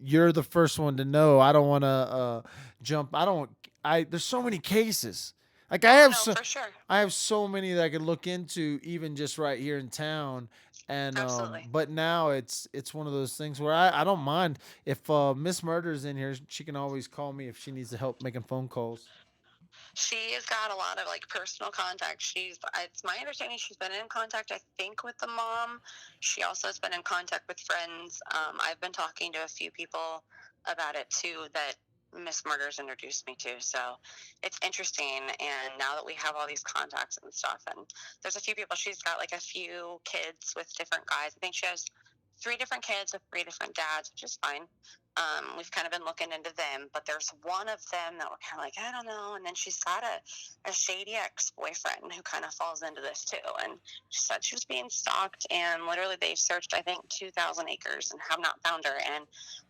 You're the first one to know. I don't want to jump. I don't. I there's so many cases. Like No, for sure. I have so many that I could look into, even just right here in town. And Absolutely. but now it's one of those things where I don't mind if Miss Murder's in here. She can always call me if she needs help making phone calls. She has got a lot of like personal contact. It's my understanding she's been in contact, I think, with the mom. She also has been in contact with friends. I've been talking to a few people about it too that Miss Murders introduced me to. So it's interesting. And now that we have all these contacts and stuff, and there's a few people, she's got like a few kids with different guys. I think she has 3 different kids with 3 different dads, which is fine. We've kind of been looking into them, but there's one of them that we're kind of like, I don't know. And then she's got a shady ex-boyfriend who kind of falls into this too. And she said she was being stalked, and literally they've searched, I think, 2,000 acres and have not found her. And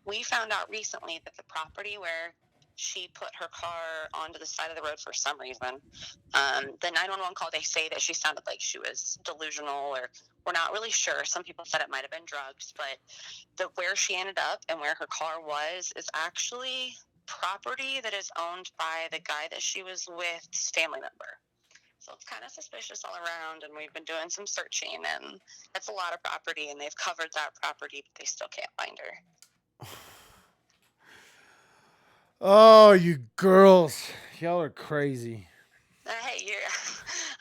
we found out recently that the property where she put her car onto the side of the road for some reason, the 911 call, they say that she sounded like she was delusional, or we're not really sure. Some people said it might have been drugs, but where she ended up and where her car was is actually property that is owned by the guy that she was with's family member. So it's kind of suspicious all around, and we've been doing some searching, and it's a lot of property, and they've covered that property, but they still can't find her. Oh, you girls, y'all are crazy. Hey,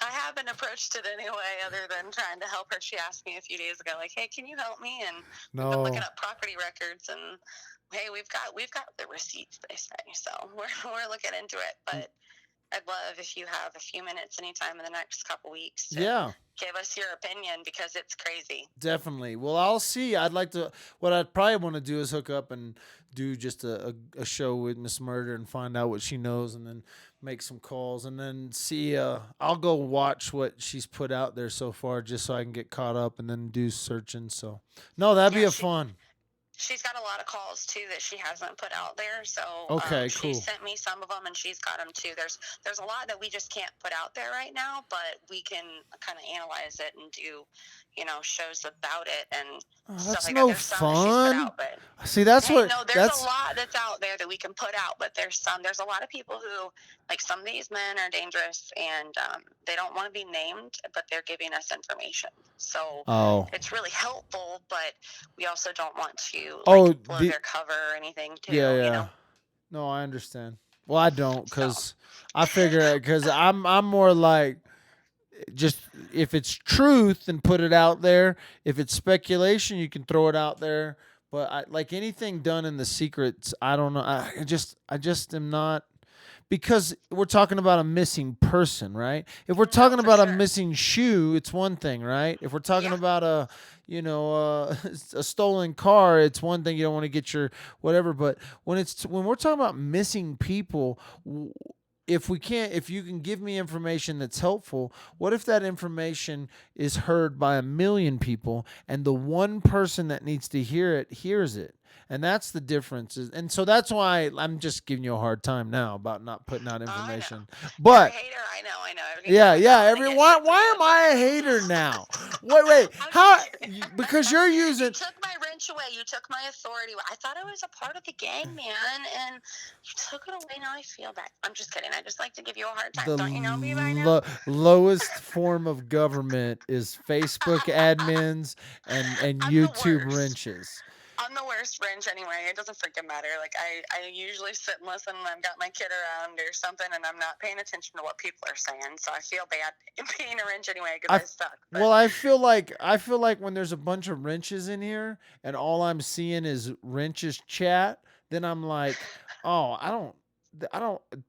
I haven't approached it anyway, other than trying to help her. She asked me a few days ago, like, "Hey, can you help me?" And we've been No, looking up property records, and hey, we've got the receipts, they say. So we're looking into it. But I'd love if you have a few minutes anytime in the next couple weeks to yeah, give us your opinion, because it's crazy. definitely. Well, I'll see. I'd like to. What I'd probably want to do is hook up and do just a show with Miss Murder and find out what she knows, and then make some calls, and then see. I'll go watch what she's put out there so far, just so I can get caught up, and then do searching. So, no, that'd be Yeah, a fun. she's got a lot of calls too that she hasn't put out there. So Okay, she cool. sent me some of them, and she's got them too. There's a lot that we just can't put out there right now, but we can kind of analyze it and do, shows about it and Oh, stuff that's like no that. There's some that she's put fun. out, but See, that's hey, what no, there's a lot that's out there that we can put out, but there's a lot of people who, like, some of these men are dangerous, and they don't want to be named, but they're giving us information. So Oh, it's really helpful, but we also don't want to oh, blow their cover or anything too, yeah. No, I understand. Well, I don't, So cause I figure because I'm more like just if it's truth, then put it out there. If it's speculation, you can throw it out there. But like anything done in the secrets, I don't know. I just am not because we're talking about a missing person, right? If we're no, talking for about a sure. missing shoe, it's one thing, right? If we're talking Yeah, about a stolen car, it's one thing. You don't want to get your whatever. But when we're talking about missing people, if you can give me information that's helpful, what if that information is heard by 1 million people and the one person that needs to hear it hears it? And that's the difference. And so that's why I'm just giving you a hard time now about not putting out I know. information. You're a But hater. I know. yeah, Anytime I yeah. want to get shit from Why you. am I a hater now? Wait. I'm How? just kidding. Because you're You using. took my wrench away. You took my authority away. I thought I was a part of the gang, man, and you took it away. Now I feel bad. I'm just kidding. I just like to give you a hard time. The Don't you know me by now? lowest form of government is Facebook admins and I'm the YouTube worst. wrenches. I'm the worst wrench anyway. It doesn't freaking matter. Like I usually sit and listen and I've got my kid around or something and I'm not paying attention to what people are saying. So I feel bad being a wrench anyway because I suck. But Well, I feel like when there's a bunch of wrenches in here and all I'm seeing is wrenches chat, then I'm like, oh, I don't.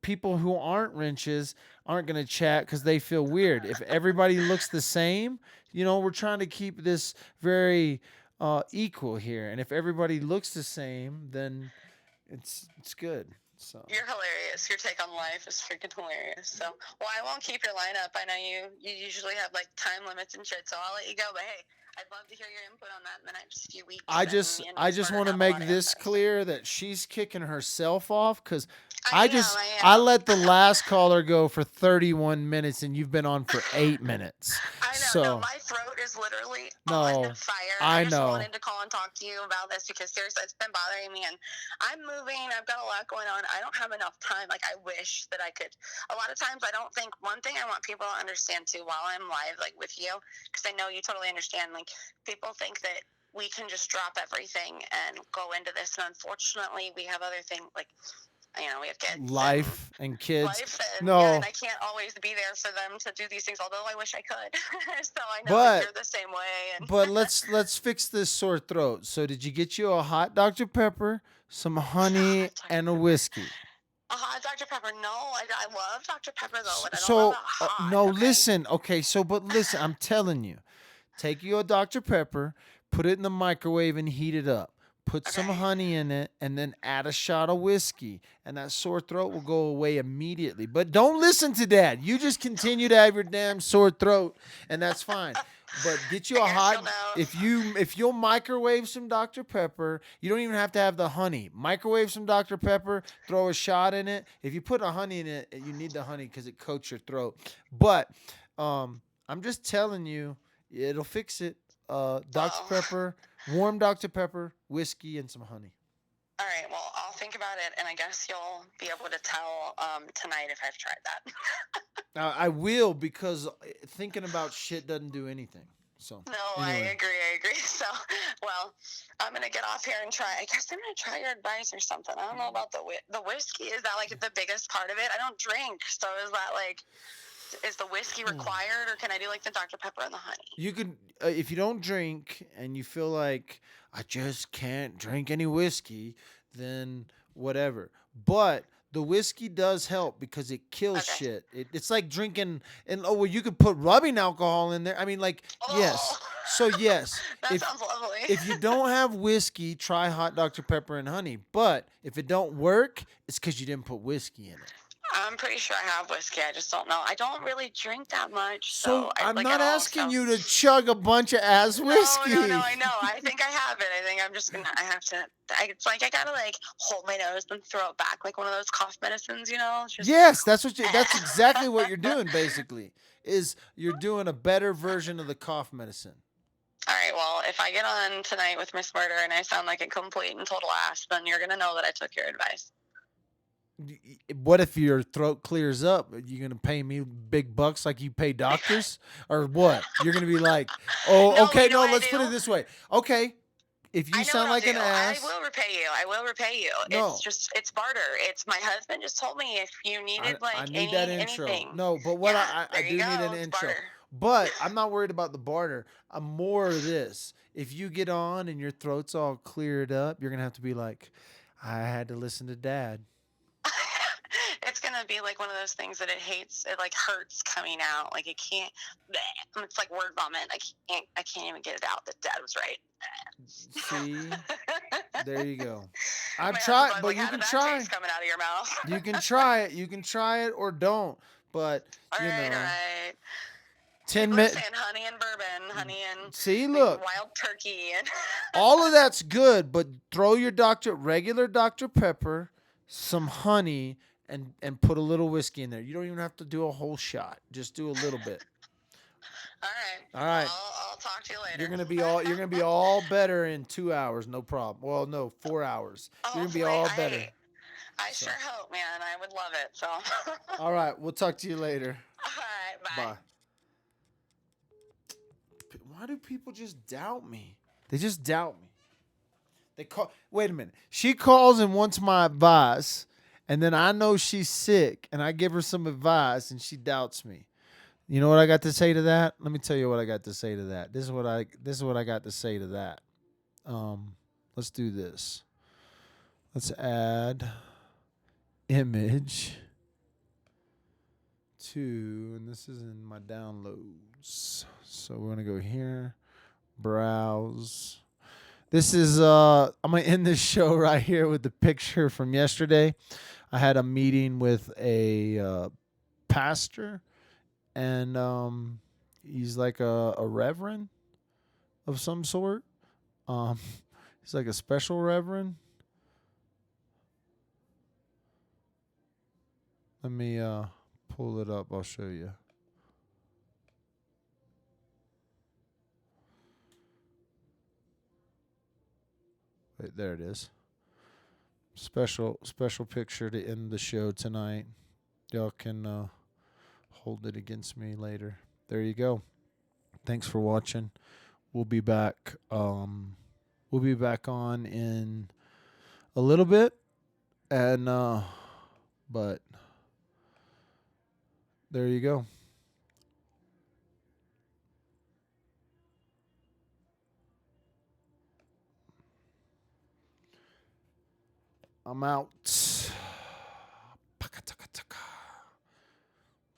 People who aren't wrenches aren't gonna chat because they feel weird. If everybody looks the same, we're trying to keep this very equal here, and if everybody looks the same, then it's good. So you're hilarious. Your take on life is freaking hilarious. So, well, I won't keep your lineup. I know you usually have like time limits and shit, so I'll let you go. But hey, I'd love to hear your input on that in the next few weeks. I and just me and I Miss just Murder want to have a make lot of this info. clear that she's kicking herself off because I I know, just I I am. let the last caller go for 31 minutes and you've been on for 8 minutes. I know. So No, my throat is literally no, on fire. I I just know. wanted to call and talk to you about this because seriously, it's been bothering me. And I'm moving. I've got a lot going on. I don't have enough time. Like I wish that I could. A lot of times, I don't think. One thing I want people to understand too, while I'm live, like with you, because I know you totally understand. Like people think that we can just drop everything and go into this, and unfortunately, we have other things like. We have kids. Life and kids. Life and No. yeah, and I can't always be there for them to do these things, although I wish I could. So I know But- that you're the same way. And But let's fix this sore throat. So did you get you a hot Dr. Pepper, some honey, and a whiskey? a hot Dr. Pepper. No, I love Dr. Pepper though, but I don't So love that hot. no, okay? listen. Okay, but listen, I'm telling you. Take you a Dr. Pepper, put it in the microwave and heat it up. Put some Okay. honey in it and then add a shot of whiskey and that sore throat will go away immediately. But don't listen to Dad. You just continue to have your damn sore throat and that's fine. But get you a I guess hot you'll know. if you'll microwave some Dr. Pepper, you don't even have to have the honey. Microwave some Dr. Pepper, throw a shot in it. If you put a honey in it, you need the honey because it coats your throat. But I'm just telling you, it'll fix it. Dr. Well. Pepper, warm Dr. Pepper, whiskey, and some honey. All right, well, I'll think about it, and I guess you'll be able to tell tonight if I've tried that. Now I will because thinking about shit doesn't do anything. So No, anyway. I agree. So, well, I'm gonna get off here and try. I guess I'm gonna try your advice or something. I don't know about the whiskey. Is that like the biggest part of it? I don't drink, so is that like, is the whiskey required, or can I do like the Dr. Pepper and the honey? You could, if you don't drink and you feel like I just can't drink any whiskey, then whatever. But the whiskey does help because it kills Okay. shit. It's like drinking, and you could put rubbing alcohol in there. I mean, like yes. Oh. So yes, That if sounds lovely. if you don't have whiskey, try hot Dr. Pepper and honey. But if it don't work, it's because you didn't put whiskey in it. I'm pretty sure I have whiskey. I just don't know. I don't really drink that much. So I, I'm like, not at all, asking so- you to chug a bunch of ass whiskey. No, I know. I think I have it. I think I'm just gonna. I have to. It's like I gotta like hold my nose and throw it back like one of those cough medicines, you know? It's just, Yes, that's exactly what you're doing basically. Is you're doing a better version of the cough medicine. All right. Well, if I get on tonight with Miss Murder and I sound like a complete and total ass, then you're gonna know that I took your advice. What if your throat clears up? Are you gonna pay me big bucks like you pay doctors, or what? You're gonna be like, oh, No, okay, you know no, what I let's put do? it this way. Okay, if I you know sound what like I'll an do. ass, I will repay you. I will repay you. No. It's barter. It's my husband just told me if you needed I like need that intro. anything. No, but what Yeah, I there do you need go. an It's intro. barter. But I'm not worried about the barter. I'm more of this. If you get on and your throat's all cleared up, you're gonna have to be like, I had to listen to Dad. It's gonna be like one of those things that it hates. It like hurts coming out. Like it can't. Bleh. It's like word vomit. I can't even get it out. That Dad was right. See, there you go. My I've husband's tried, always but like, you "How can did that try. taste coming out of your mouth?" You can try it. You can try it or don't. But All you right, know, all right. 10 People are minutes. saying honey and bourbon, honey and See, like, look, wild turkey, and all of that's good, but throw your regular Dr. Pepper, some honey, and put a little whiskey in there. You don't even have to do a whole shot. Just do a little bit. all right. All right. I'll talk to you later. You're gonna be all better in 2 hours, no problem. Well, no, 4 hours. You're gonna be all Hopefully, better. I So. sure hope, man. I would love it. So. All right, we'll talk to you later. All right. Bye. Bye. Why do people just doubt me? They just doubt me. They call. Wait a minute. She calls and wants my advice, and then I know she's sick, and I give her some advice, and she doubts me. You know what I got to say to that? Let me tell you what I got to say to that. This is what I got to say to that. Let's do this. Let's add image to, and this is in my downloads. So we're gonna go here, browse. This is I'm gonna end this show right here with the picture from yesterday. I had a meeting with a pastor, and he's like a reverend of some sort. Um, he's like a special reverend. Let me pull it up. I'll show you. Wait, there it is. Special picture to end the show tonight. Y'all can hold it against me later. There you go. Thanks for watching. We'll be back. We'll be back on in a little bit, and but there you go. I'm out.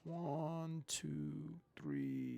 1, 2, 3.